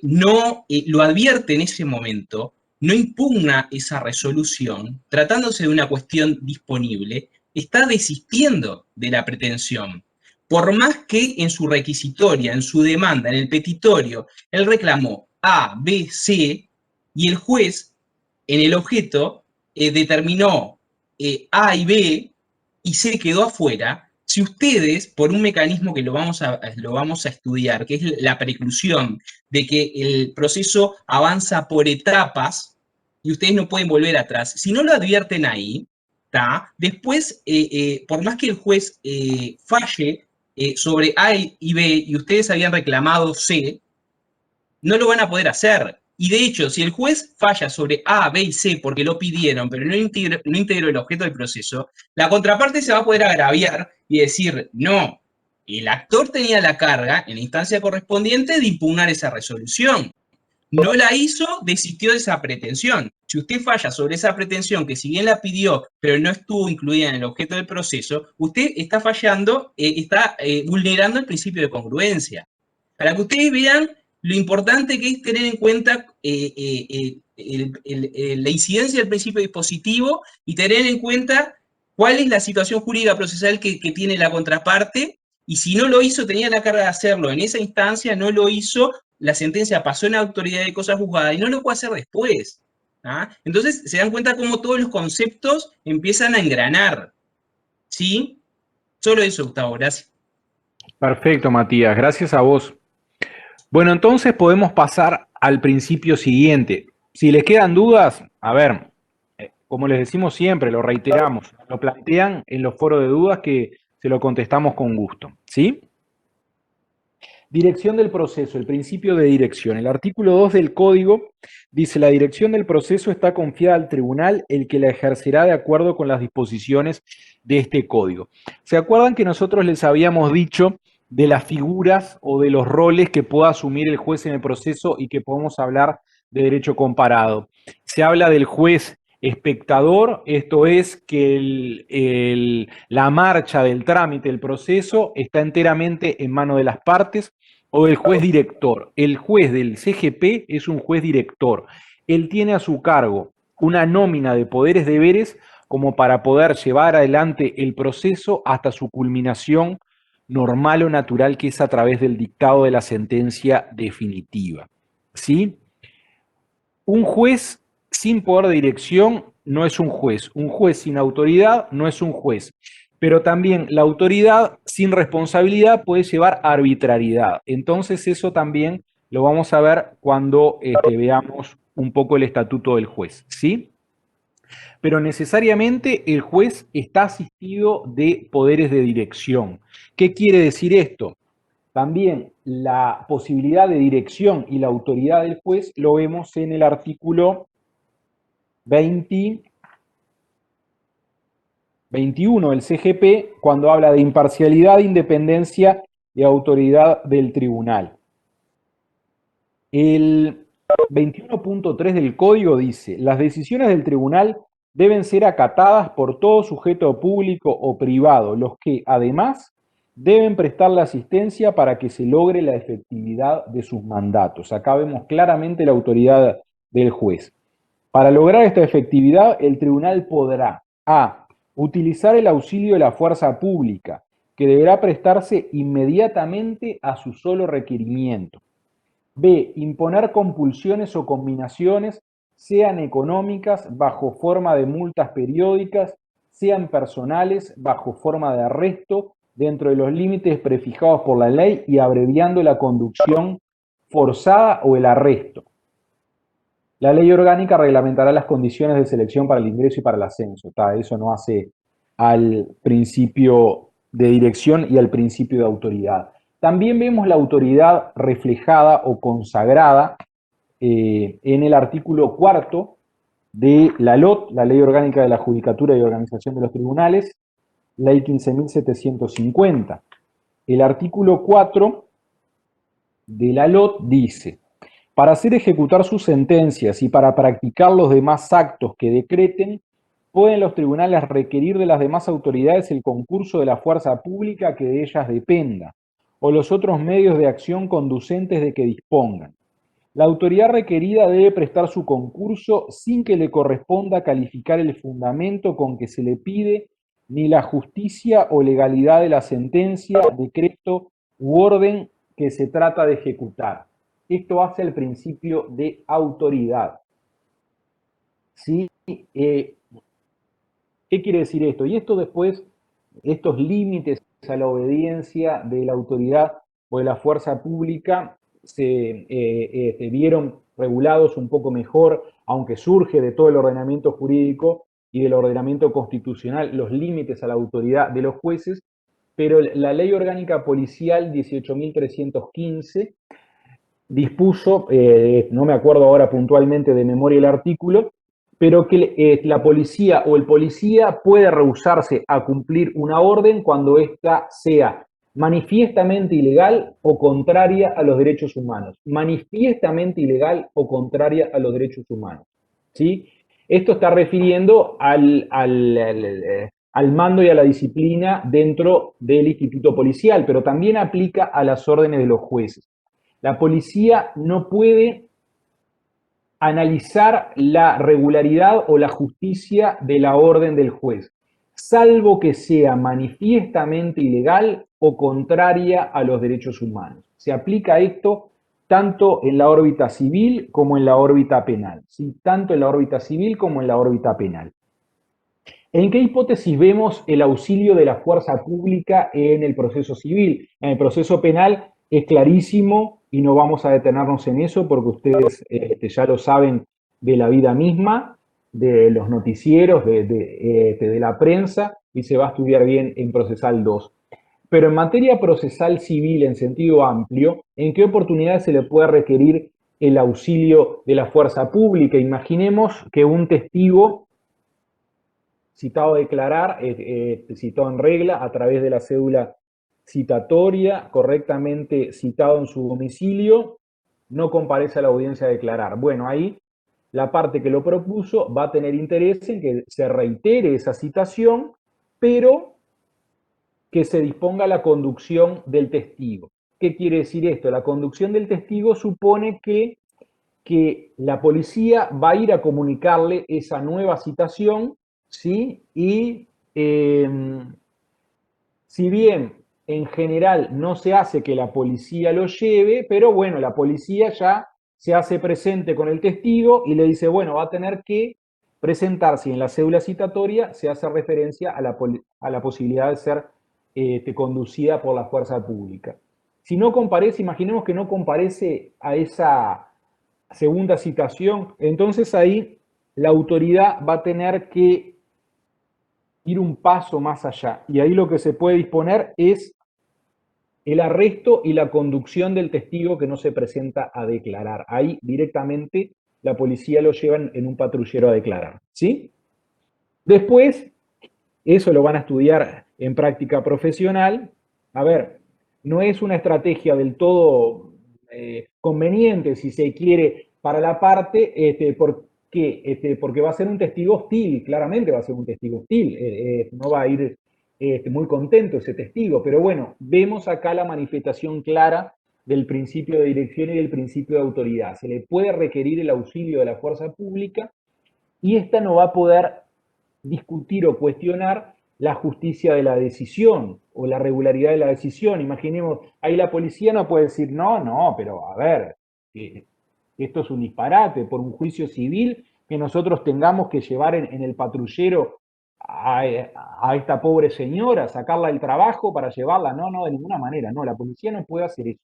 no lo advierte en ese momento, no impugna esa resolución, tratándose de una cuestión disponible, está desistiendo de la pretensión. Por más que en su requisitoria, en su demanda, en el petitorio, él reclamó A, B, C, y el juez en el objeto determinó A y B y C quedó afuera. Si ustedes, por un mecanismo que lo vamos a estudiar, que es la preclusión, de que el proceso avanza por etapas y ustedes no pueden volver atrás, si no lo advierten ahí, Después, por más que el juez falle sobre A y B y ustedes habían reclamado C, no lo van a poder hacer. Y de hecho, si el juez falla sobre A, B y C porque lo pidieron, pero no integró el objeto del proceso, la contraparte se va a poder agraviar y decir, no, el actor tenía la carga en la instancia correspondiente de impugnar esa resolución. No la hizo, desistió de esa pretensión. Si usted falla sobre esa pretensión, que si bien la pidió, pero no estuvo incluida en el objeto del proceso, usted está fallando, está vulnerando el principio de congruencia. Para que ustedes vean lo importante que es tener en cuenta la incidencia del principio dispositivo y tener en cuenta cuál es la situación jurídica procesal que tiene la contraparte, y si no lo hizo, tenía la carga de hacerlo en esa instancia, no lo hizo, la sentencia pasó en la autoridad de cosas juzgadas y no lo puede hacer después. Entonces se dan cuenta cómo todos los conceptos empiezan a engranar. ¿Sí? Solo eso, Gustavo, gracias. Perfecto, Matías, gracias a vos. Bueno, entonces podemos pasar al principio siguiente. Si les quedan dudas, a ver, como les decimos siempre, lo reiteramos, lo plantean en los foros de dudas que se lo contestamos con gusto, ¿sí? Dirección del proceso, el principio de dirección. El artículo 2 del Código dice: la dirección del proceso está confiada al tribunal, el que la ejercerá de acuerdo con las disposiciones de este Código. ¿Se acuerdan que nosotros les habíamos dicho de las figuras o de los roles que pueda asumir el juez en el proceso y que podemos hablar de derecho comparado? Se habla del juez espectador, esto es que la marcha del trámite, el proceso, está enteramente en manos de las partes, o del juez director. El juez del CGP es un juez director. Él tiene a su cargo una nómina de poderes deberes como para poder llevar adelante el proceso hasta su culminación normal o natural, que es a través del dictado de la sentencia definitiva. ¿Sí? Un juez sin poder de dirección no es un juez. Un juez sin autoridad no es un juez. Pero también la autoridad sin responsabilidad puede llevar a arbitrariedad. Entonces eso también lo vamos a ver cuando veamos un poco el estatuto del juez, ¿sí? Pero necesariamente el juez está asistido de poderes de dirección. ¿Qué quiere decir esto? También la posibilidad de dirección y la autoridad del juez lo vemos en el artículo 21 del CGP, cuando habla de imparcialidad, independencia y autoridad del tribunal. El 21.3 del Código dice: las decisiones del tribunal deben ser acatadas por todo sujeto público o privado, los que, además, deben prestarle asistencia para que se logre la efectividad de sus mandatos. Acá vemos claramente la autoridad del juez. Para lograr esta efectividad, el tribunal podrá: a. utilizar el auxilio de la fuerza pública, que deberá prestarse inmediatamente a su solo requerimiento. B. Imponer compulsiones o combinaciones, sean económicas, bajo forma de multas periódicas, sean personales, bajo forma de arresto, dentro de los límites prefijados por la ley y abreviando la conducción forzada o el arresto. La ley orgánica reglamentará las condiciones de selección para el ingreso y para el ascenso. Eso no hace al principio de dirección y al principio de autoridad. También vemos la autoridad reflejada o consagrada en el artículo 4 de la LOT, la Ley Orgánica de la Judicatura y Organización de los Tribunales, Ley 15.750. El artículo 4 de la LOT dice: para hacer ejecutar sus sentencias y para practicar los demás actos que decreten, pueden los tribunales requerir de las demás autoridades el concurso de la fuerza pública que de ellas dependa, o los otros medios de acción conducentes de que dispongan. La autoridad requerida debe prestar su concurso sin que le corresponda calificar el fundamento con que se le pide, ni la justicia o legalidad de la sentencia, decreto u orden que se trata de ejecutar. Esto hace el principio de autoridad. ¿Sí? ¿Qué quiere decir esto? Y esto después, estos límites a la obediencia de la autoridad o de la fuerza pública se vieron regulados un poco mejor, aunque surge de todo el ordenamiento jurídico, y del ordenamiento constitucional los límites a la autoridad de los jueces, pero la Ley Orgánica Policial 18.315 dispuso, no me acuerdo ahora puntualmente de memoria el artículo, pero que la policía o el policía puede rehusarse a cumplir una orden cuando ésta sea manifiestamente ilegal o contraria a los derechos humanos. Manifiestamente ilegal o contraria a los derechos humanos. ¿Sí? Esto está refiriendo al mando y a la disciplina dentro del instituto policial, pero también aplica a las órdenes de los jueces. La policía no puede analizar la regularidad o la justicia de la orden del juez, salvo que sea manifiestamente ilegal o contraria a los derechos humanos. Se aplica esto tanto en la órbita civil como en la órbita penal, ¿sí? Tanto en la órbita civil como en la órbita penal. ¿En qué hipótesis vemos el auxilio de la fuerza pública en el proceso civil? En el proceso penal es clarísimo y no vamos a detenernos en eso porque ustedes ya lo saben de la vida misma, de los noticieros, de la prensa, y se va a estudiar bien en procesal 2. Pero en materia procesal civil en sentido amplio, ¿en qué oportunidades se le puede requerir el auxilio de la fuerza pública? Imaginemos que un testigo citado a declarar, citado en regla a través de la cédula citatoria, correctamente citado en su domicilio, no comparece a la audiencia a declarar. Bueno, ahí la parte que lo propuso va a tener interés en que se reitere esa citación, pero que se disponga la conducción del testigo. ¿Qué quiere decir esto? La conducción del testigo supone que la policía va a ir a comunicarle esa nueva citación, ¿sí? Y si bien en general no se hace que la policía lo lleve, pero bueno, la policía ya se hace presente con el testigo y le dice, bueno, va a tener que presentarse en la cédula citatoria, se hace referencia a la posibilidad de ser conducida por la fuerza pública. Si no comparece, imaginemos que no comparece a esa segunda citación, entonces ahí la autoridad va a tener que ir un paso más allá. Y ahí lo que se puede disponer es el arresto y la conducción del testigo que no se presenta a declarar. Ahí directamente la policía lo lleva en un patrullero a declarar. ¿Sí? Después, eso lo van a estudiar en práctica profesional. A ver, no es una estrategia del todo conveniente, si se quiere, para la parte, porque va a ser un testigo hostil, claramente va a ser un testigo hostil, no va a ir muy contento ese testigo, pero bueno, vemos acá la manifestación clara del principio de dirección y del principio de autoridad. Se le puede requerir el auxilio de la fuerza pública y esta no va a poder discutir o cuestionar la justicia de la decisión o la regularidad de la decisión. Imaginemos, ahí la policía no puede decir, no, pero a ver, esto es un disparate, por un juicio civil que nosotros tengamos que llevar en el patrullero a esta pobre señora, sacarla del trabajo para llevarla. No, de ninguna manera, no, la policía no puede hacer eso.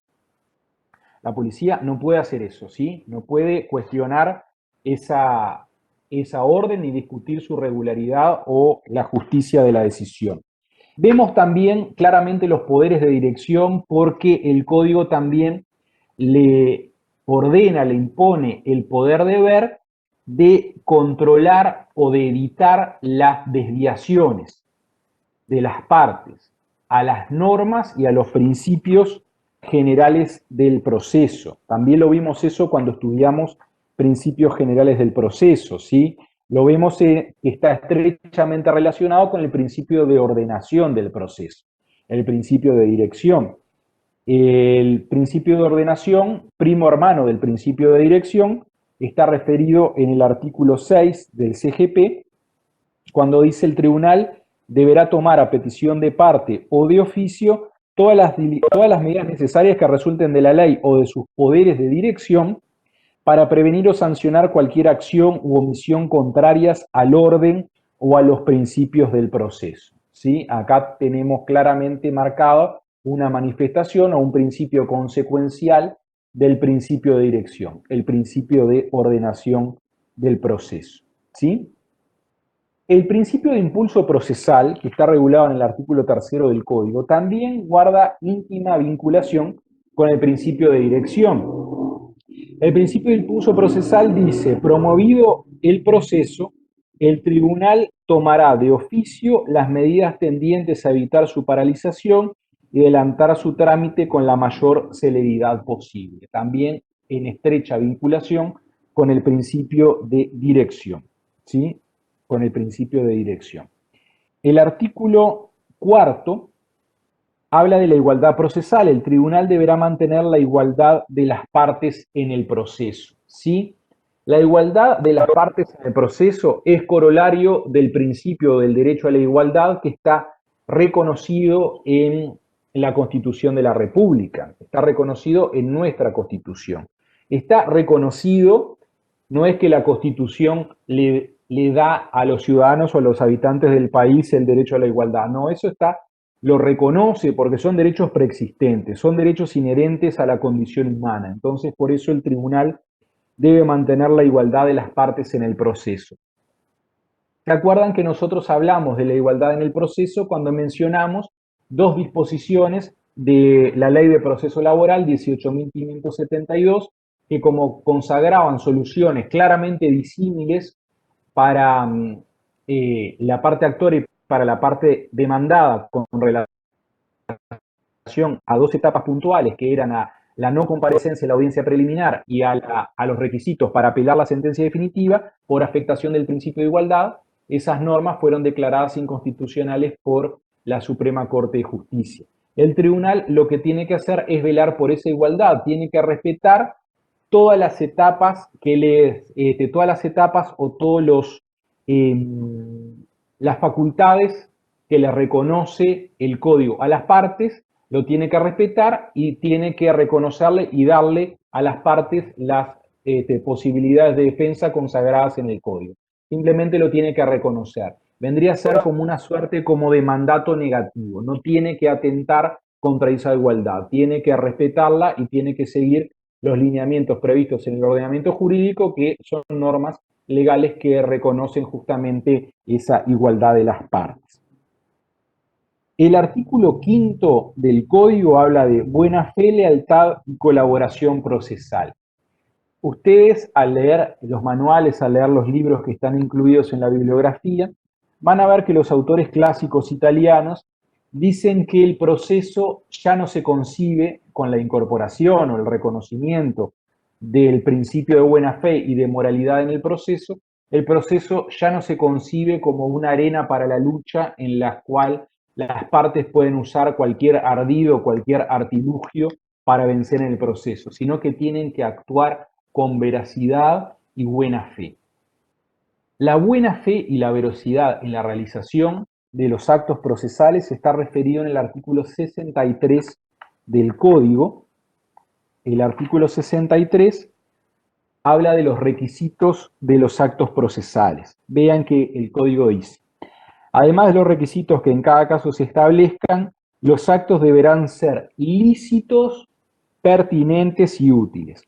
La policía no puede hacer eso, ¿sí? No puede cuestionar esa orden ni discutir su regularidad o la justicia de la decisión. Vemos también claramente los poderes de dirección porque el código también le ordena, le impone el poder de ver de controlar o de evitar las desviaciones de las partes a las normas y a los principios generales del proceso. También lo vimos eso cuando estudiamos principios generales del proceso, ¿sí? Lo vemos que está estrechamente relacionado con el principio de ordenación del proceso, el principio de dirección. El principio de ordenación, primo hermano del principio de dirección, está referido en el artículo 6 del CGP, cuando dice el tribunal deberá tomar a petición de parte o de oficio todas las medidas necesarias que resulten de la ley o de sus poderes de dirección para prevenir o sancionar cualquier acción u omisión contrarias al orden o a los principios del proceso. ¿Sí? Acá tenemos claramente marcado una manifestación o un principio consecuencial del principio de dirección, el principio de ordenación del proceso. ¿Sí? El principio de impulso procesal, que está regulado en el artículo 3 del Código, también guarda íntima vinculación con el principio de dirección. El principio de impulso procesal dice: promovido el proceso, el tribunal tomará de oficio las medidas tendientes a evitar su paralización y adelantar su trámite con la mayor celeridad posible. También en estrecha vinculación con el principio de dirección, ¿sí? Con el principio de dirección. El artículo 4 habla de la igualdad procesal. El tribunal deberá mantener la igualdad de las partes en el proceso, ¿sí? La igualdad de las partes en el proceso es corolario del principio del derecho a la igualdad que está reconocido en la Constitución de la República, está reconocido en nuestra Constitución. Está reconocido, no es que la Constitución le da a los ciudadanos o a los habitantes del país el derecho a la igualdad, no, eso lo reconoce porque son derechos preexistentes, son derechos inherentes a la condición humana. Entonces, por eso el tribunal debe mantener la igualdad de las partes en el proceso. ¿Se acuerdan que nosotros hablamos de la igualdad en el proceso cuando mencionamos dos disposiciones de la Ley de Proceso Laboral 18.572 que como consagraban soluciones claramente disímiles para la parte actora y para la parte demandada con relación a dos etapas puntuales, que eran a la no comparecencia en la audiencia preliminar y a los requisitos para apelar la sentencia definitiva por afectación del principio de igualdad, esas normas fueron declaradas inconstitucionales por la Suprema Corte de Justicia. El tribunal lo que tiene que hacer es velar por esa igualdad, tiene que respetar todas las etapas todas las etapas o todos las facultades que le reconoce el código a las partes, lo tiene que respetar y tiene que reconocerle y darle a las partes las posibilidades de defensa consagradas en el código. Simplemente lo tiene que reconocer. Vendría a ser como una suerte como de mandato negativo. No tiene que atentar contra esa igualdad. Tiene que respetarla y tiene que seguir los lineamientos previstos en el ordenamiento jurídico, que son normas legales que reconocen justamente esa igualdad de las partes. El artículo 5 del Código habla de buena fe, lealtad y colaboración procesal. Ustedes, al leer los manuales, al leer los libros que están incluidos en la bibliografía, van a ver que los autores clásicos italianos dicen que el proceso ya no se concibe con la incorporación o el reconocimiento del principio de buena fe y de moralidad en el proceso ya no se concibe como una arena para la lucha en la cual las partes pueden usar cualquier ardido, cualquier artilugio para vencer en el proceso, sino que tienen que actuar con veracidad y buena fe. La buena fe y la veracidad en la realización de los actos procesales está referido en el artículo 63 del Código. El artículo 63 habla de los requisitos de los actos procesales. Vean que el Código dice: además de los requisitos que en cada caso se establezcan, los actos deberán ser lícitos, pertinentes y útiles.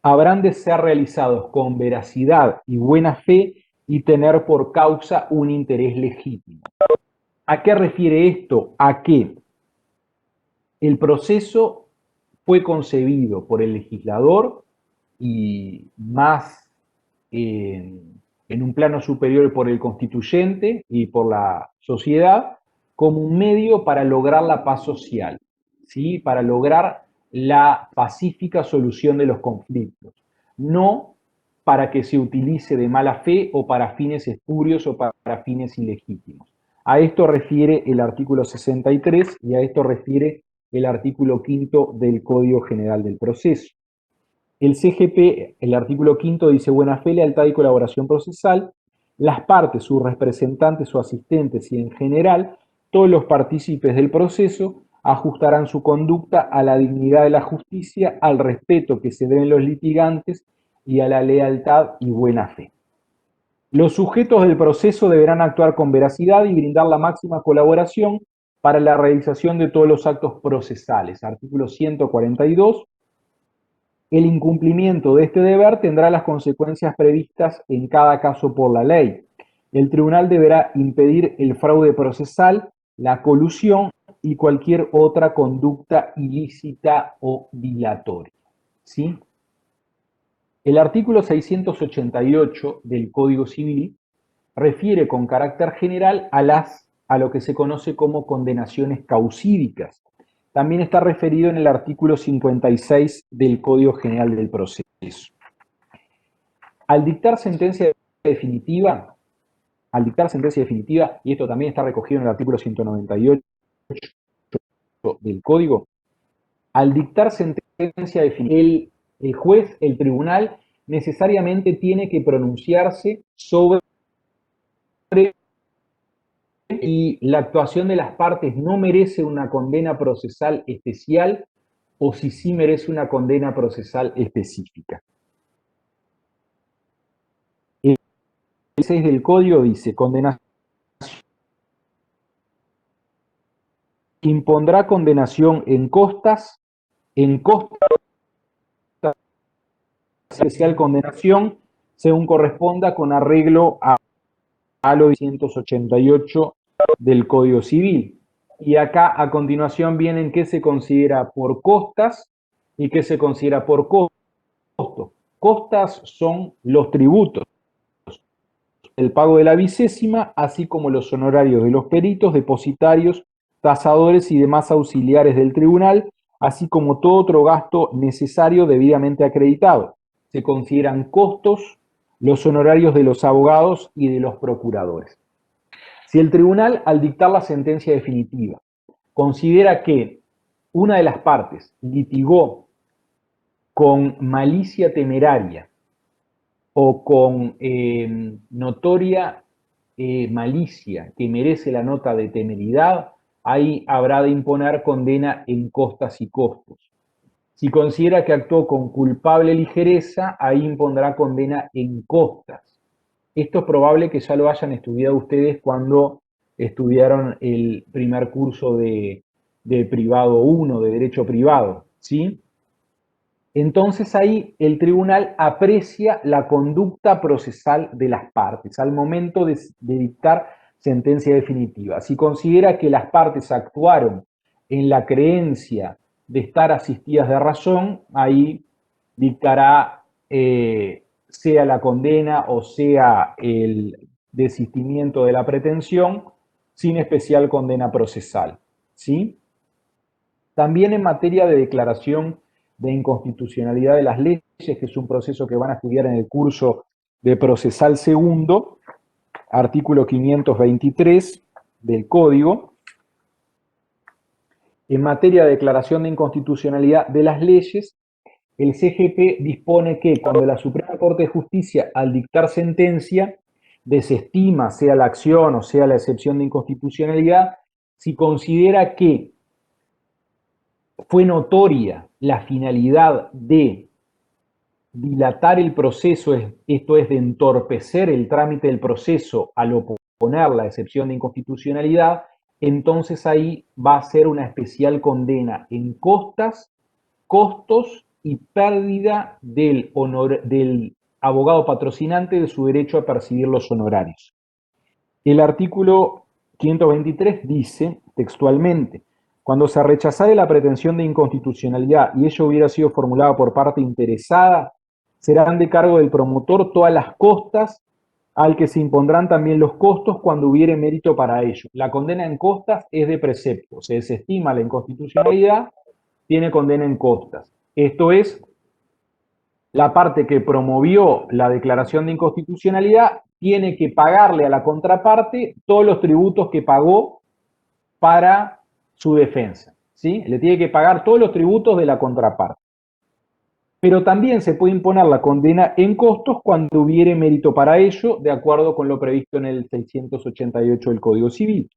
Habrán de ser realizados con veracidad y buena fe y tener por causa un interés legítimo. ¿A qué refiere esto? A que el proceso fue concebido por el legislador y más en un plano superior por el constituyente y por la sociedad como un medio para lograr la paz social, ¿sí? Para lograr la pacífica solución de los conflictos, no para que se utilice de mala fe o para fines espurios o para fines ilegítimos. A esto refiere el artículo 63 y a esto refiere el artículo 5 del Código General del Proceso. El CGP, el artículo 5 dice: buena fe, lealtad y colaboración procesal. Las partes, sus representantes o asistentes y en general todos los partícipes del proceso ajustarán su conducta a la dignidad de la justicia, al respeto que se deben los litigantes y a la lealtad y buena fe. Los sujetos del proceso deberán actuar con veracidad y brindar la máxima colaboración para la realización de todos los actos procesales. Artículo 142. El incumplimiento de este deber tendrá las consecuencias previstas en cada caso por la ley. El tribunal deberá impedir el fraude procesal, la colusión y cualquier otra conducta ilícita o dilatoria. ¿Sí? El artículo 688 del Código Civil refiere con carácter general a lo que se conoce como condenaciones causídicas. También está referido en el artículo 56 del Código General del Proceso. Al dictar sentencia definitiva, y esto también está recogido en el artículo 198 del Código, al dictar sentencia definitiva, el juez, el tribunal, necesariamente tiene que pronunciarse sobre y la actuación de las partes no merece una condena procesal especial o si sí merece una condena procesal específica. El 6 del Código dice, condenación impondrá condenación en costas, especial condenación, según corresponda con arreglo a lo 188 del Código Civil. Y acá a continuación vienen qué se considera por costas y qué se considera por costo. Costas son los tributos, el pago de la vicésima, así como los honorarios de los peritos, depositarios, tasadores y demás auxiliares del tribunal, así como todo otro gasto necesario debidamente acreditado. Se consideran costos los honorarios de los abogados y de los procuradores. Si el tribunal, al dictar la sentencia definitiva, considera que una de las partes litigó con malicia temeraria o con notoria malicia que merece la nota de temeridad, ahí habrá de imponer condena en costas y costos. Si considera que actuó con culpable ligereza, ahí impondrá condena en costas. Esto es probable que ya lo hayan estudiado ustedes cuando estudiaron el primer curso de privado 1, de derecho privado, ¿sí? Entonces ahí el tribunal aprecia la conducta procesal de las partes al momento de dictar sentencia definitiva. Si considera que las partes actuaron en la creencia de estar asistidas de razón, ahí dictará sea la condena o sea el desistimiento de la pretensión sin especial condena procesal, ¿sí? También en materia de declaración de inconstitucionalidad de las leyes, que es un proceso que van a estudiar en el curso de procesal segundo, artículo 523 del Código. En materia de declaración de inconstitucionalidad de las leyes, el CGP dispone que cuando la Suprema Corte de Justicia, al dictar sentencia, desestima, sea la acción o sea la excepción de inconstitucionalidad, si considera que fue notoria la finalidad de dilatar el proceso, esto es de entorpecer el trámite del proceso al oponer la excepción de inconstitucionalidad, entonces ahí va a ser una especial condena en costas, costos y pérdida del abogado patrocinante de su derecho a percibir los honorarios. El artículo 523 dice textualmente, cuando se rechazare la pretensión de inconstitucionalidad y ello hubiera sido formulado por parte interesada, serán de cargo del promotor todas las costas, al que se impondrán también los costos cuando hubiere mérito para ello. La condena en costas es de precepto, se desestima la inconstitucionalidad, tiene condena en costas. Esto es, la parte que promovió la declaración de inconstitucionalidad tiene que pagarle a la contraparte todos los tributos que pagó para su defensa, ¿sí? Le tiene que pagar todos los tributos de la contraparte. Pero también se puede imponer la condena en costos cuando hubiere mérito para ello, de acuerdo con lo previsto en el 688 del Código Civil.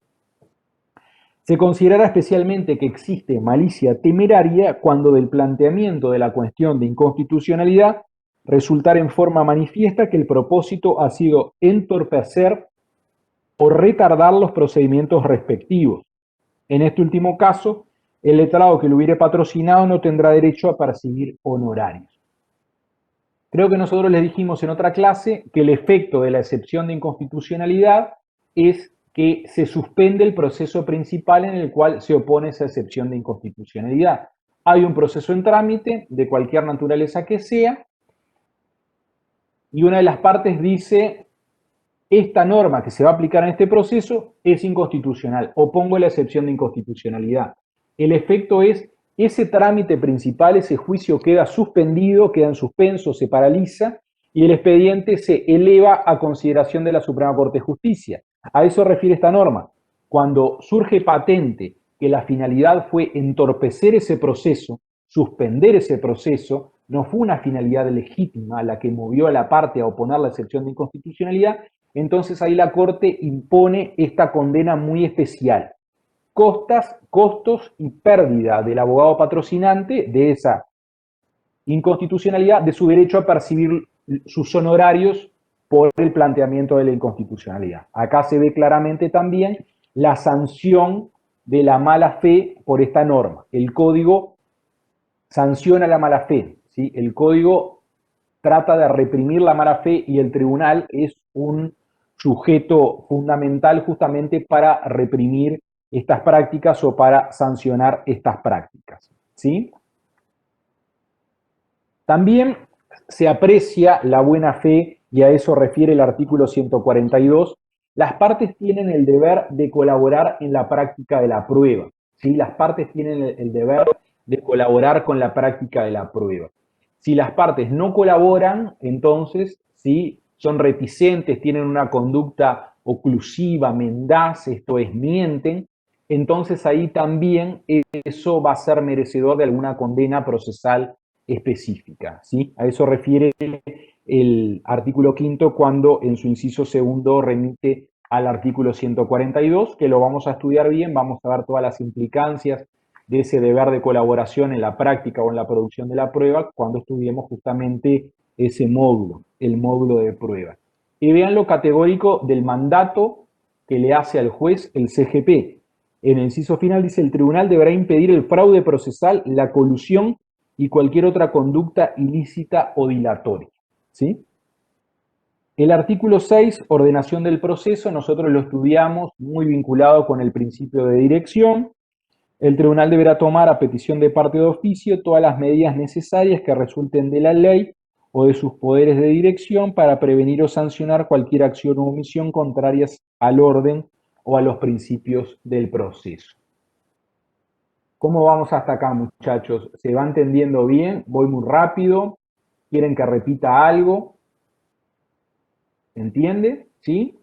Se considerará especialmente que existe malicia temeraria cuando del planteamiento de la cuestión de inconstitucionalidad resultar en forma manifiesta que el propósito ha sido entorpecer o retardar los procedimientos respectivos. En este último caso, el letrado que lo hubiere patrocinado no tendrá derecho a percibir honorarios. Creo que nosotros les dijimos en otra clase que el efecto de la excepción de inconstitucionalidad es que se suspende el proceso principal en el cual se opone esa excepción de inconstitucionalidad. Hay un proceso en trámite de cualquier naturaleza que sea y una de las partes dice: esta norma que se va a aplicar en este proceso es inconstitucional, opongo la excepción de inconstitucionalidad. El efecto es: ese trámite principal, ese juicio queda suspendido, queda en suspenso, se paraliza y el expediente se eleva a consideración de la Suprema Corte de Justicia. A eso refiere esta norma. Cuando surge patente que la finalidad fue entorpecer ese proceso, suspender ese proceso, no fue una finalidad legítima la que movió a la parte a oponer la excepción de inconstitucionalidad, entonces ahí la Corte impone esta condena muy especial: costos y pérdida del abogado patrocinante de esa inconstitucionalidad, de su derecho a percibir sus honorarios por el planteamiento de la inconstitucionalidad. Acá se ve claramente también la sanción de la mala fe por esta norma. El Código sanciona la mala fe, ¿sí? El Código trata de reprimir la mala fe y el tribunal es un sujeto fundamental justamente para reprimir estas prácticas o para sancionar estas prácticas, ¿sí? También se aprecia la buena fe, y a eso refiere el artículo 142. Las partes tienen el deber de colaborar en la práctica de la prueba, ¿sí? Las partes tienen el deber de colaborar con la práctica de la prueba. Si las partes no colaboran, entonces, ¿sí?, son reticentes, tienen una conducta oclusiva, mendaz, esto es, mienten, entonces ahí también eso va a ser merecedor de alguna condena procesal específica, ¿sí? A eso refiere el artículo 5 cuando en su inciso segundo remite al artículo 142, que lo vamos a estudiar bien, vamos a ver todas las implicancias de ese deber de colaboración en la práctica o en la producción de la prueba cuando estudiemos justamente ese módulo, el módulo de prueba. Y vean lo categórico del mandato que le hace al juez el CGP. En el inciso final dice: el tribunal deberá impedir el fraude procesal, la colusión y cualquier otra conducta ilícita o dilatoria, ¿sí? El artículo 6, ordenación del proceso, nosotros lo estudiamos muy vinculado con el principio de dirección. El tribunal deberá tomar, a petición de parte de oficio, todas las medidas necesarias que resulten de la ley o de sus poderes de dirección para prevenir o sancionar cualquier acción o omisión contrarias al orden o a los principios del proceso. ¿Cómo vamos hasta acá, muchachos? ¿Se va entendiendo bien? ¿Voy muy rápido? ¿Quieren que repita algo? ¿Entiende? ¿Sí?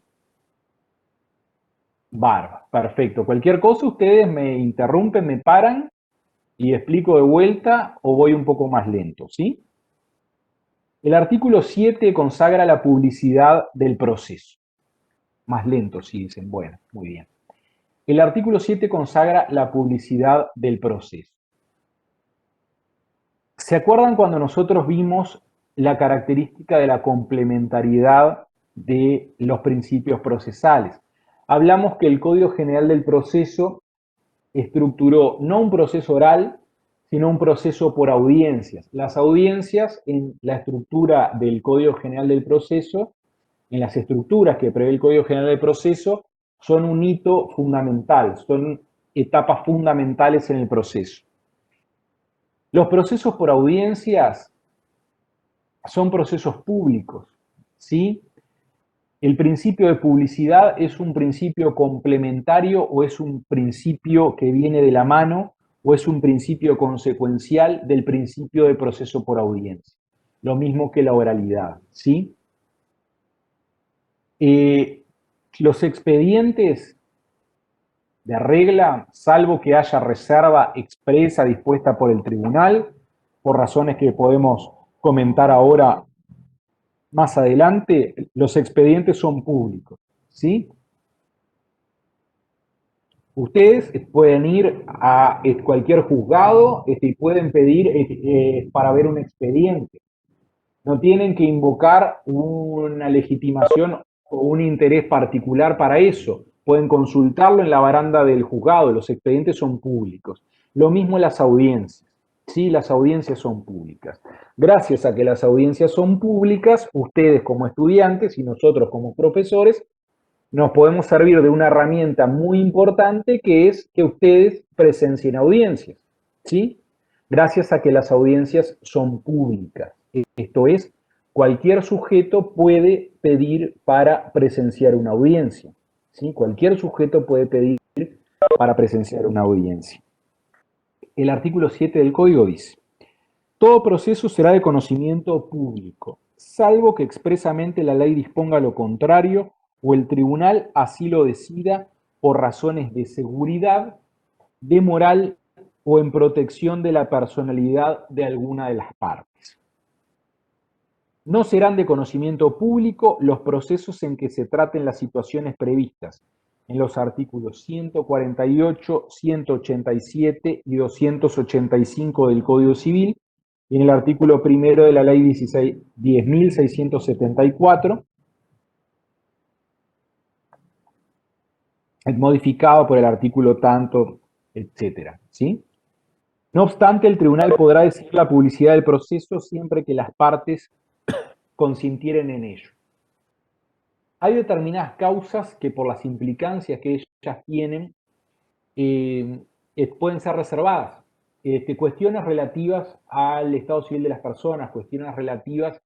Bárbaro, perfecto. Cualquier cosa, ustedes me interrumpen, me paran y explico de vuelta o voy un poco más lento, ¿sí? El artículo 7 consagra la publicidad del proceso. Más lento, sí, dicen. Bueno, muy bien. El artículo 7 consagra la publicidad del proceso. ¿Se acuerdan cuando nosotros vimos la característica de la complementariedad de los principios procesales? Hablamos que el Código General del Proceso estructuró no un proceso oral, sino un proceso por audiencias. Las audiencias en la estructura del Código General del Proceso, en las estructuras que prevé el Código General del Proceso, son un hito fundamental, son etapas fundamentales en el proceso. Los procesos por audiencias son procesos públicos, ¿sí? El principio de publicidad es un principio complementario o es un principio que viene de la mano o es un principio consecuencial del principio de proceso por audiencia. Lo mismo que la oralidad, ¿sí? Los expedientes de regla, salvo que haya reserva expresa dispuesta por el tribunal, por razones que podemos comentar ahora más adelante, los expedientes son públicos, ¿sí? Ustedes pueden ir a cualquier juzgado y pueden pedir para ver un expediente. No tienen que invocar una legitimación o un interés particular para eso. Pueden consultarlo en la baranda del juzgado. Los expedientes son públicos. Lo mismo las audiencias. Sí, las audiencias son públicas. Gracias a que las audiencias son públicas, ustedes como estudiantes y nosotros como profesores nos podemos servir de una herramienta muy importante que es que ustedes presencien audiencias, ¿sí? Gracias a que las audiencias son públicas. Esto es, cualquier sujeto puede pedir para presenciar una audiencia, ¿sí? Cualquier sujeto puede pedir para presenciar una audiencia. El artículo 7 del Código dice: todo proceso será de conocimiento público, salvo que expresamente la ley disponga lo contrario o el tribunal así lo decida por razones de seguridad, de moral o en protección de la personalidad de alguna de las partes. No serán de conocimiento público los procesos en que se traten las situaciones previstas en los artículos 148, 187 y 285 del Código Civil y en el artículo primero de la Ley 10.674, modificado por el artículo tanto, etcétera, ¿sí? No obstante, el tribunal podrá decidir la publicidad del proceso siempre que las partes consintieren en ello. Hay determinadas causas que por las implicancias que ellas tienen pueden ser reservadas. Cuestiones relativas al estado civil de las personas, cuestiones relativas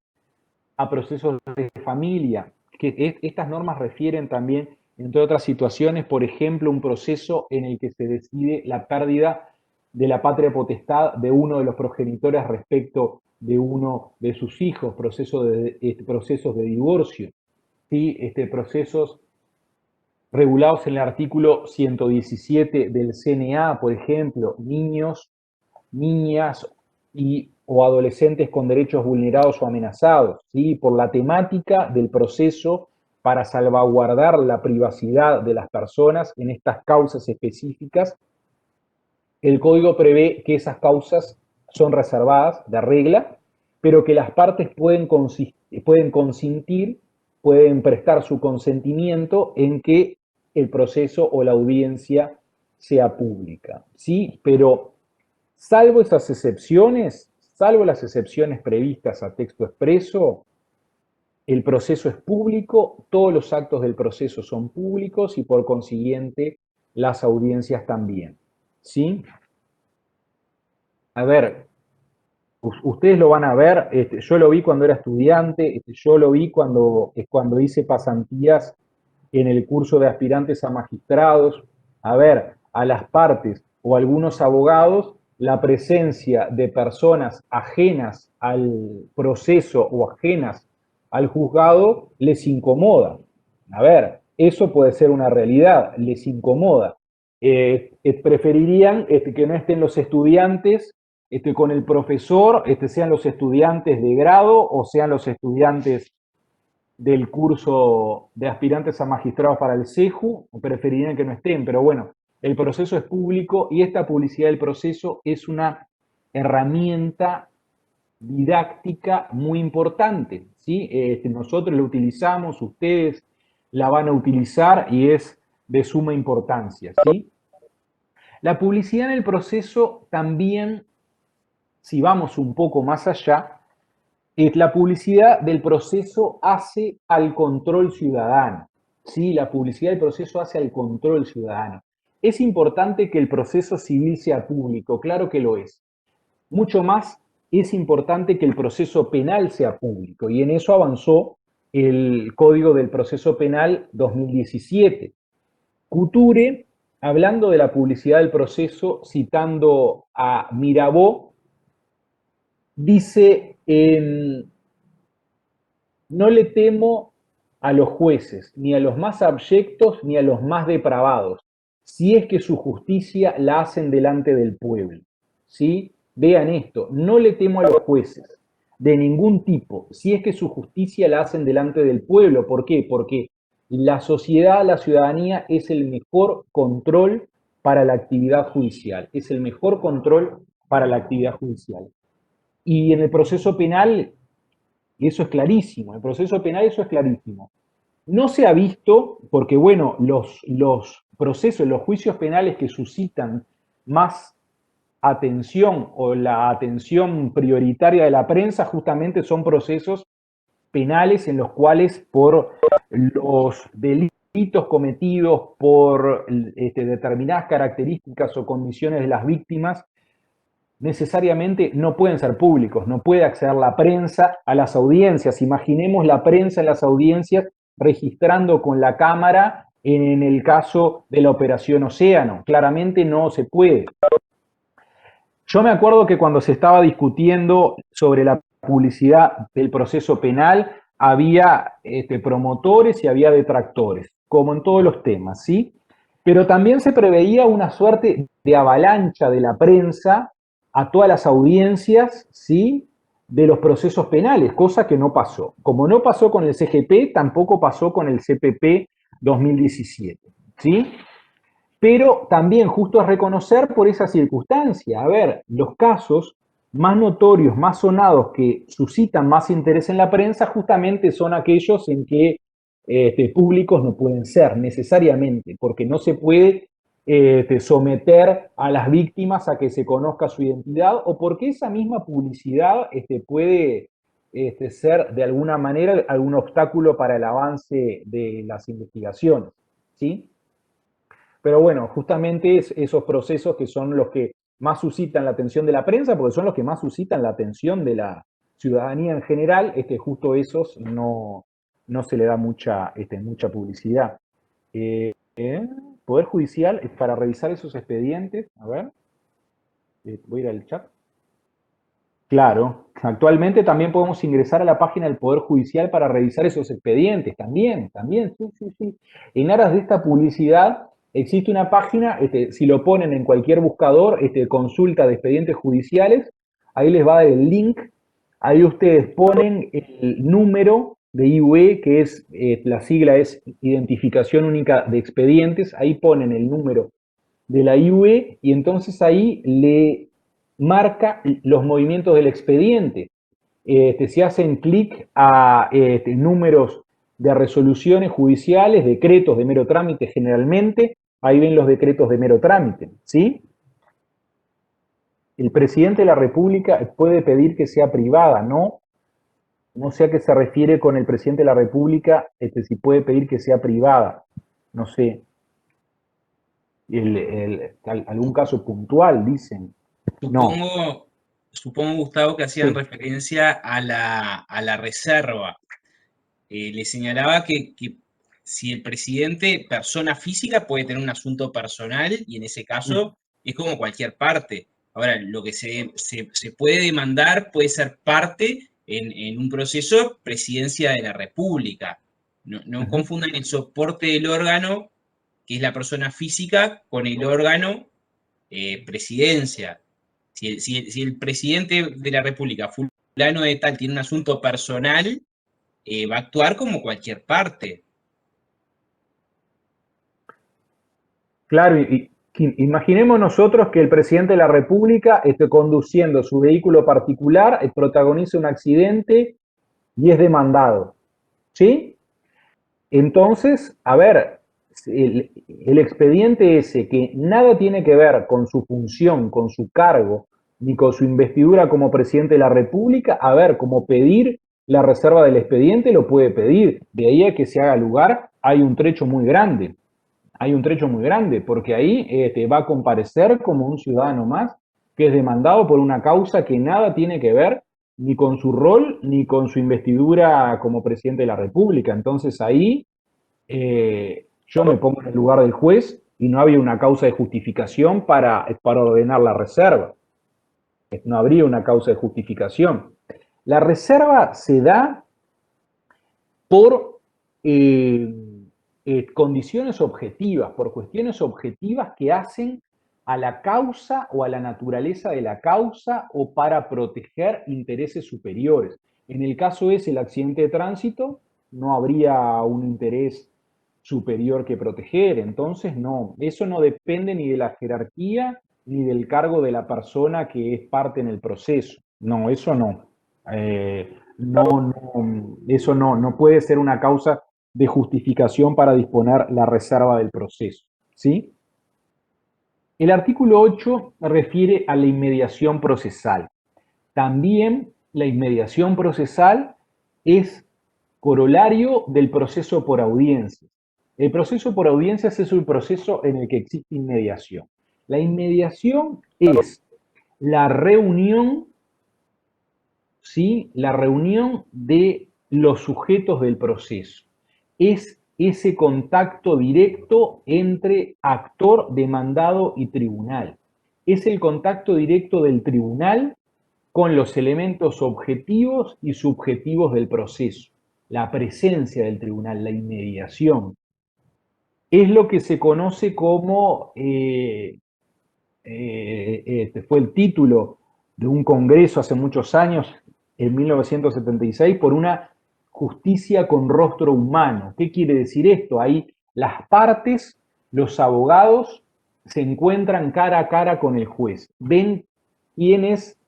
a procesos de familia, que estas normas refieren también, entre otras situaciones, por ejemplo, un proceso en el que se decide la pérdida de la patria potestad de uno de los progenitores respecto de uno de sus hijos, procesos de divorcio, ¿sí? Procesos regulados en el artículo 117 del CNA, por ejemplo, niños, niñas o adolescentes con derechos vulnerados o amenazados, ¿sí? Por la temática del proceso para salvaguardar la privacidad de las personas en estas causas específicas. El Código prevé que esas causas son reservadas de regla, pero que las partes pueden consentir, pueden prestar su consentimiento en que el proceso o la audiencia sea pública, ¿sí? Pero salvo esas excepciones, salvo las excepciones previstas a texto expreso, el proceso es público, todos los actos del proceso son públicos y por consiguiente las audiencias también, ¿sí? A ver, ustedes lo van a ver, yo lo vi cuando era estudiante, yo lo vi cuando hice pasantías en el curso de aspirantes a magistrados. A ver, a las partes o algunos abogados, la presencia de personas ajenas al proceso o ajenas al juzgado les incomoda. A ver, eso puede ser una realidad, les incomoda. Preferirían que no estén los estudiantes con el profesor, sean los estudiantes de grado o sean los estudiantes del curso de aspirantes a magistrados para el CEJU, preferirían que no estén, pero bueno, el proceso es público y esta publicidad del proceso es una herramienta didáctica muy importante, ¿sí? Nosotros la utilizamos, ustedes la van a utilizar y es de suma importancia, ¿sí? La publicidad en el proceso también, si vamos un poco más allá, la publicidad del proceso hace al control ciudadano. Sí, la publicidad del proceso hace al control ciudadano. Es importante que el proceso civil sea público, claro que lo es. Mucho más es importante que el proceso penal sea público y en eso avanzó el Código del Proceso Penal 2017. Couture, hablando de la publicidad del proceso, citando a Mirabeau, dice: no le temo a los jueces, ni a los más abyectos, ni a los más depravados, si es que su justicia la hacen delante del pueblo. ¿Sí? Vean esto, no le temo a los jueces de ningún tipo, si es que su justicia la hacen delante del pueblo. ¿Por qué? Porque la sociedad, la ciudadanía es el mejor control para la actividad judicial, es el mejor control para la actividad judicial. Y en el proceso penal, eso es clarísimo, en el proceso penal eso es clarísimo. No se ha visto, porque bueno, los procesos, los juicios penales que suscitan más atención o la atención prioritaria de la prensa justamente son procesos penales en los cuales por los delitos cometidos, por determinadas características o condiciones de las víctimas, necesariamente no pueden ser públicos, no puede acceder la prensa a las audiencias. Imaginemos la prensa en las audiencias registrando con la cámara en el caso de la Operación Océano. Claramente no se puede. Yo me acuerdo que cuando se estaba discutiendo sobre la publicidad del proceso penal, había promotores y había detractores, como en todos los temas, ¿sí? Pero también se preveía una suerte de avalancha de la prensa a todas las audiencias, ¿sí? De los procesos penales, cosa que no pasó. Como no pasó con el CGP, tampoco pasó con el CPP 2017, ¿sí? Pero también justo es reconocer por esa circunstancia. A ver, los casos más notorios, más sonados, que suscitan más interés en la prensa, justamente son aquellos en que públicos no pueden ser necesariamente, porque no se puede someter a las víctimas a que se conozca su identidad, o porque esa misma publicidad puede ser de alguna manera algún obstáculo para el avance de las investigaciones, ¿sí? Pero bueno, justamente esos procesos que son los que más suscitan la atención de la prensa, porque son los que más suscitan la atención de la ciudadanía en general, justo esos no se le da mucha publicidad. Eh, eh, Poder Judicial, para revisar esos expedientes, a ver, voy a ir al chat. Claro, actualmente también podemos ingresar a la página del Poder Judicial para revisar esos expedientes, también, sí. En aras de esta publicidad, existe una página, si lo ponen en cualquier buscador, consulta de expedientes judiciales, ahí les va a dar el link, ahí ustedes ponen el número de IUE, que es, la sigla es Identificación Única de Expedientes, ahí ponen el número de la IUE y entonces ahí le marca los movimientos del expediente. Se hacen clic a números de resoluciones judiciales, decretos de mero trámite generalmente, ahí ven los decretos de mero trámite, ¿sí? El presidente de la República puede pedir que sea privada, ¿no? No sé a qué se refiere con el presidente de la República, si puede pedir que sea privada, no sé. Algún caso puntual, dicen. No. Supongo, Gustavo, que hacían Sí. referencia a la reserva. Le señalaba que si el presidente, persona física, puede tener un asunto personal y en ese caso es como cualquier parte. Ahora, lo que se puede demandar puede ser parte en un proceso presidencia de la República. No confundan el soporte del órgano, que es la persona física, con el órgano presidencia. Si el presidente de la República, fulano de tal, tiene un asunto personal, va a actuar como cualquier parte. Claro, imaginemos nosotros que el presidente de la República esté conduciendo su vehículo particular, protagoniza un accidente y es demandado, ¿sí? Entonces, a ver, el expediente ese que nada tiene que ver con su función, con su cargo, ni con su investidura como presidente de la República, a ver, como pedir la reserva del expediente lo puede pedir. De ahí a que se haga lugar, hay un trecho muy grande. Hay un trecho muy grande, porque ahí va a comparecer como un ciudadano más que es demandado por una causa que nada tiene que ver ni con su rol ni con su investidura como presidente de la República. Entonces ahí yo me pongo en el lugar del juez y no había una causa de justificación para ordenar la reserva. No habría una causa de justificación. La reserva se da por condiciones objetivas, por cuestiones objetivas que hacen a la causa o a la naturaleza de la causa o para proteger intereses superiores. En el caso es el accidente de tránsito, no habría un interés superior que proteger, entonces no, eso no depende ni de la jerarquía ni del cargo de la persona que es parte en el proceso. No, eso no. Eso no puede ser una causa de justificación para disponer la reserva del proceso, ¿sí? El artículo 8 refiere a la inmediación procesal. También la inmediación procesal es corolario del proceso por audiencias. El proceso por audiencias es un proceso en el que existe inmediación. La inmediación es la reunión, ¿sí? La reunión de los sujetos del proceso. Es ese contacto directo entre actor, demandado y tribunal. Es el contacto directo del tribunal con los elementos objetivos y subjetivos del proceso. La presencia del tribunal, la inmediación. Es lo que se conoce como, fue el título de un congreso hace muchos años, en 1976, por una justicia con rostro humano. ¿Qué quiere decir esto? Ahí las partes, los abogados, se encuentran cara a cara con el juez, ven quién es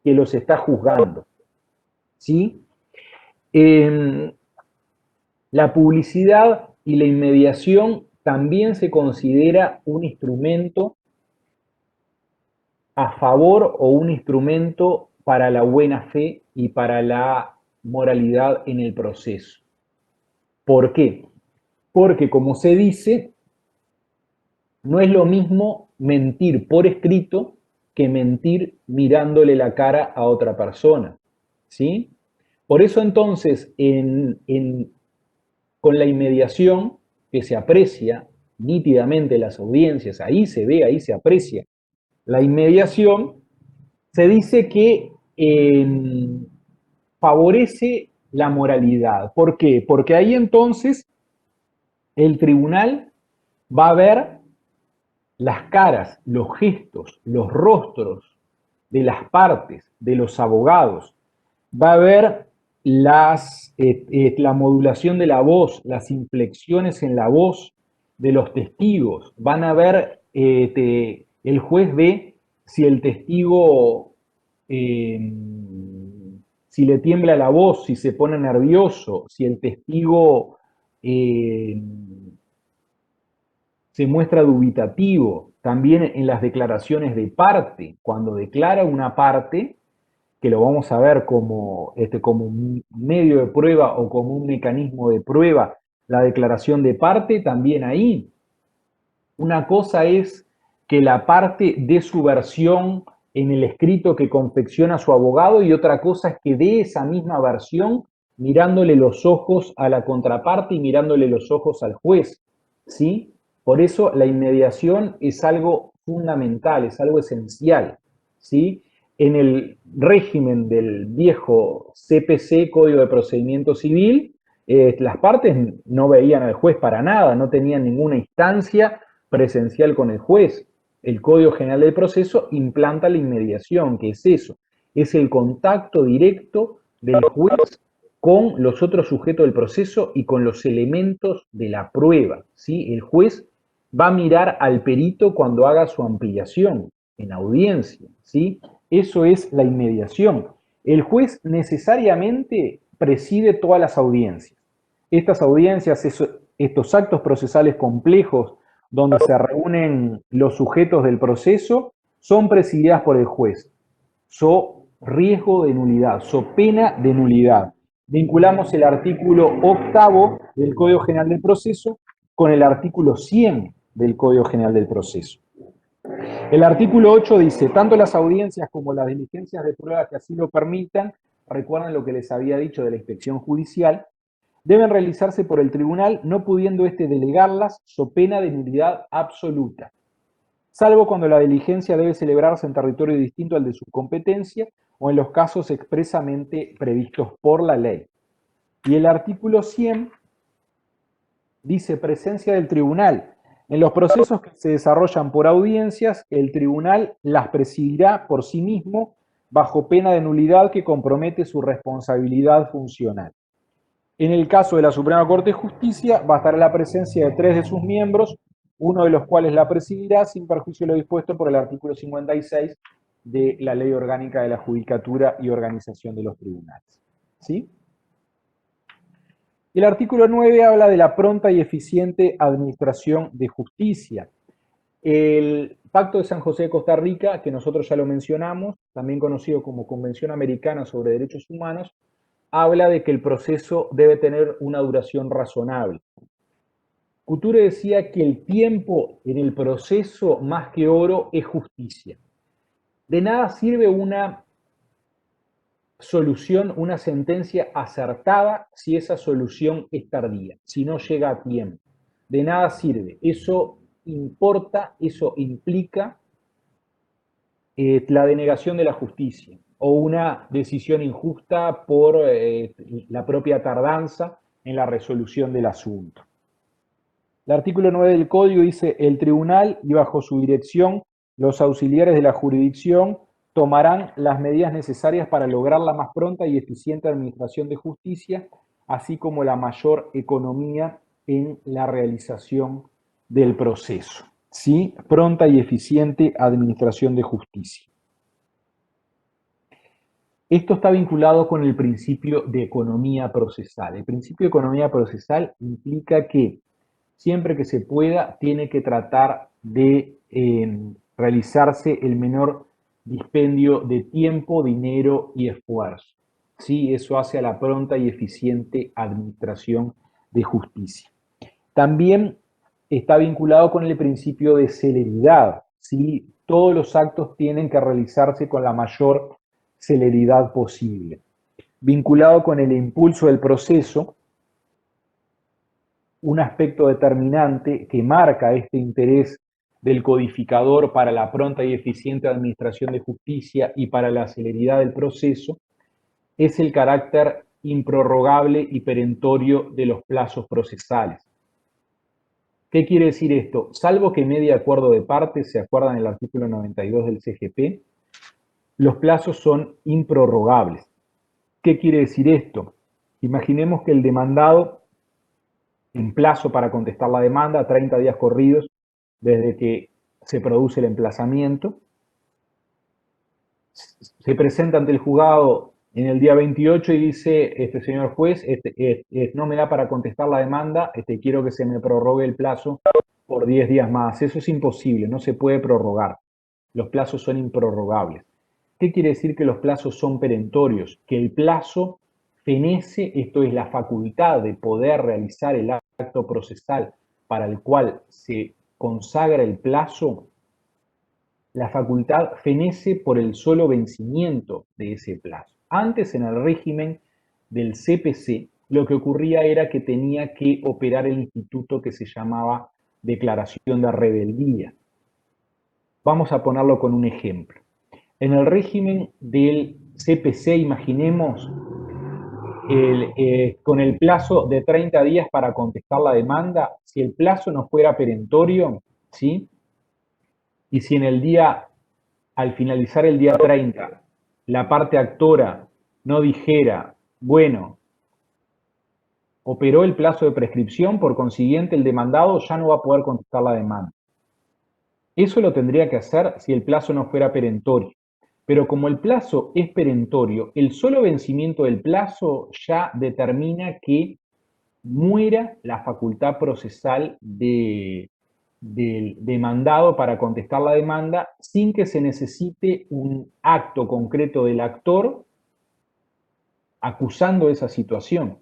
que los está juzgando, ¿sí? La publicidad y la inmediación también se considera un instrumento a favor o un instrumento para la buena fe y para la moralidad en el proceso. ¿Por qué? Porque, como se dice, no es lo mismo mentir por escrito que mentir mirándole la cara a otra persona, ¿sí? Por eso entonces, con la inmediación que se aprecia nítidamente en las audiencias, ahí se ve, ahí se aprecia la inmediación, se dice que favorece la moralidad. ¿Por qué? Porque ahí entonces el tribunal va a ver las caras, los gestos, los rostros de las partes, de los abogados. Va a ver la modulación de la voz, las inflexiones en la voz de los testigos. Van a ver, el juez ve si el testigo, si le tiembla la voz, si se pone nervioso, si el testigo se muestra dubitativo. También en las declaraciones de parte, cuando declara una parte, que lo vamos a ver como un medio de prueba o como un mecanismo de prueba, la declaración de parte, también ahí. Una cosa es que la parte dé su versión en el escrito que confecciona su abogado y otra cosa es que dé esa misma versión mirándole los ojos a la contraparte y mirándole los ojos al juez, ¿sí? Por eso la inmediación es algo fundamental, es algo esencial, ¿sí? En el régimen del viejo CPC, Código de Procedimiento Civil, las partes no veían al juez para nada, no tenían ninguna instancia presencial con el juez. El Código General del Proceso implanta la inmediación, que es eso, es el contacto directo del juez con los otros sujetos del proceso y con los elementos de la prueba, ¿sí? El juez va a mirar al perito cuando haga su ampliación en audiencia, ¿sí? Eso es la inmediación. El juez necesariamente preside todas las audiencias. Estas audiencias, estos actos procesales complejos donde se reúnen los sujetos del proceso, son presididas por el juez. So riesgo de nulidad, so pena de nulidad. Vinculamos el artículo 8 del Código General del Proceso con el artículo 100 del Código General del Proceso. El artículo 8 dice, tanto las audiencias como las diligencias de prueba que así lo permitan, recuerden lo que les había dicho de la inspección judicial, deben realizarse por el tribunal, no pudiendo éste delegarlas, so pena de nulidad absoluta, salvo cuando la diligencia debe celebrarse en territorio distinto al de su competencia o en los casos expresamente previstos por la ley. Y el artículo 100 dice presencia del tribunal. En los procesos que se desarrollan por audiencias, el tribunal las presidirá por sí mismo bajo pena de nulidad que compromete su responsabilidad funcional. En el caso de la Suprema Corte de Justicia, bastará la presencia de 3 de sus miembros, uno de los cuales la presidirá sin perjuicio de lo dispuesto por el artículo 56 de la Ley Orgánica de la Judicatura y Organización de los Tribunales. ¿Sí? El artículo 9 habla de la pronta y eficiente administración de justicia. El Pacto de San José de Costa Rica, que nosotros ya lo mencionamos, también conocido como Convención Americana sobre Derechos Humanos, habla de que el proceso debe tener una duración razonable. Couture decía que el tiempo en el proceso, más que oro, es justicia. De nada sirve una solución, una sentencia acertada si esa solución es tardía, si no llega a tiempo. De nada sirve. Eso importa, eso implica la denegación de la justicia o una decisión injusta por la propia tardanza en la resolución del asunto. El artículo 9 del Código dice: el tribunal y bajo su dirección los auxiliares de la jurisdicción tomarán las medidas necesarias para lograr la más pronta y eficiente administración de justicia, así como la mayor economía en la realización del proceso. ¿Sí? Pronta y eficiente administración de justicia. Esto está vinculado con el principio de economía procesal. El principio de economía procesal implica que siempre que se pueda, tiene que tratar de realizarse el menor dispendio de tiempo, dinero y esfuerzo. ¿Sí? Eso hace a la pronta y eficiente administración de justicia. También está vinculado con el principio de celeridad. ¿Sí? Todos los actos tienen que realizarse con la mayor celeridad posible. Vinculado con el impulso del proceso, un aspecto determinante que marca este interés del codificador para la pronta y eficiente administración de justicia y para la celeridad del proceso es el carácter improrrogable y perentorio de los plazos procesales. ¿Qué quiere decir esto? Salvo que medie acuerdo de partes, se acuerdan en el artículo 92 del CGP, los plazos son improrrogables. ¿Qué quiere decir esto? Imaginemos que el demandado, en plazo para contestar la demanda, 30 días corridos desde que se produce el emplazamiento, se presenta ante el juzgado en el día 28 y dice: señor juez, no me da para contestar la demanda, quiero que se me prorrogue el plazo por 10 días más. Eso es imposible, no se puede prorrogar. Los plazos son improrrogables. ¿Qué quiere decir que los plazos son perentorios? Que el plazo fenece, esto es la facultad de poder realizar el acto procesal para el cual se consagra el plazo, la facultad fenece por el solo vencimiento de ese plazo. Antes, en el régimen del CPC, lo que ocurría era que tenía que operar el instituto que se llamaba declaración de rebeldía. Vamos a ponerlo con un ejemplo. En el régimen del CPC, imaginemos con el plazo de 30 días para contestar la demanda, si el plazo no fuera perentorio, ¿sí? Y si en el día, al finalizar el día 30, la parte actora no dijera: bueno, operó el plazo de prescripción, por consiguiente el demandado ya no va a poder contestar la demanda. Eso lo tendría que hacer si el plazo no fuera perentorio. Pero como el plazo es perentorio, el solo vencimiento del plazo ya determina que muera la facultad procesal del demandado para contestar la demanda sin que se necesite un acto concreto del actor acusando esa situación.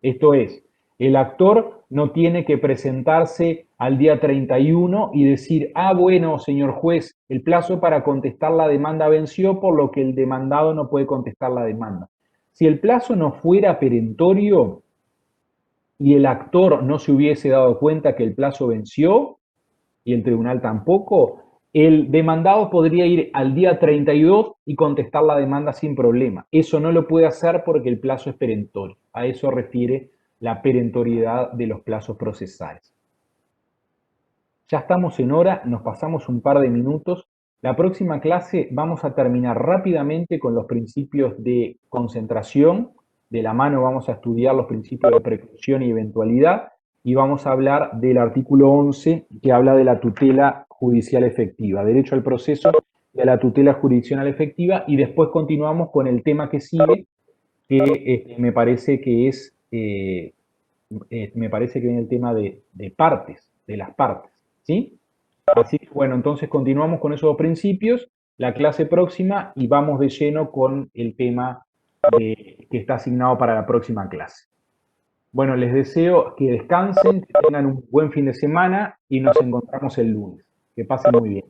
Esto es, el actor no tiene que presentarse al día 31 y decir: bueno, señor juez, el plazo para contestar la demanda venció, por lo que el demandado no puede contestar la demanda. Si el plazo no fuera perentorio y el actor no se hubiese dado cuenta que el plazo venció y el tribunal tampoco, el demandado podría ir al día 32 y contestar la demanda sin problema. Eso no lo puede hacer porque el plazo es perentorio. A eso refiere la perentoriedad de los plazos procesales. Ya estamos en hora, nos pasamos un par de minutos. La próxima clase vamos a terminar rápidamente con los principios de concentración. De la mano vamos a estudiar los principios de precaución y eventualidad y vamos a hablar del artículo 11 que habla de la tutela judicial efectiva, derecho al proceso y a la tutela jurisdiccional efectiva, y después continuamos con el tema que sigue, que me parece que es, me parece que viene el tema de partes, de las partes, ¿sí? Así que bueno, entonces continuamos con esos dos principios, la clase próxima y vamos de lleno con el tema que está asignado para la próxima clase. Bueno, les deseo que descansen, que tengan un buen fin de semana y nos encontramos el lunes. Que pasen muy bien.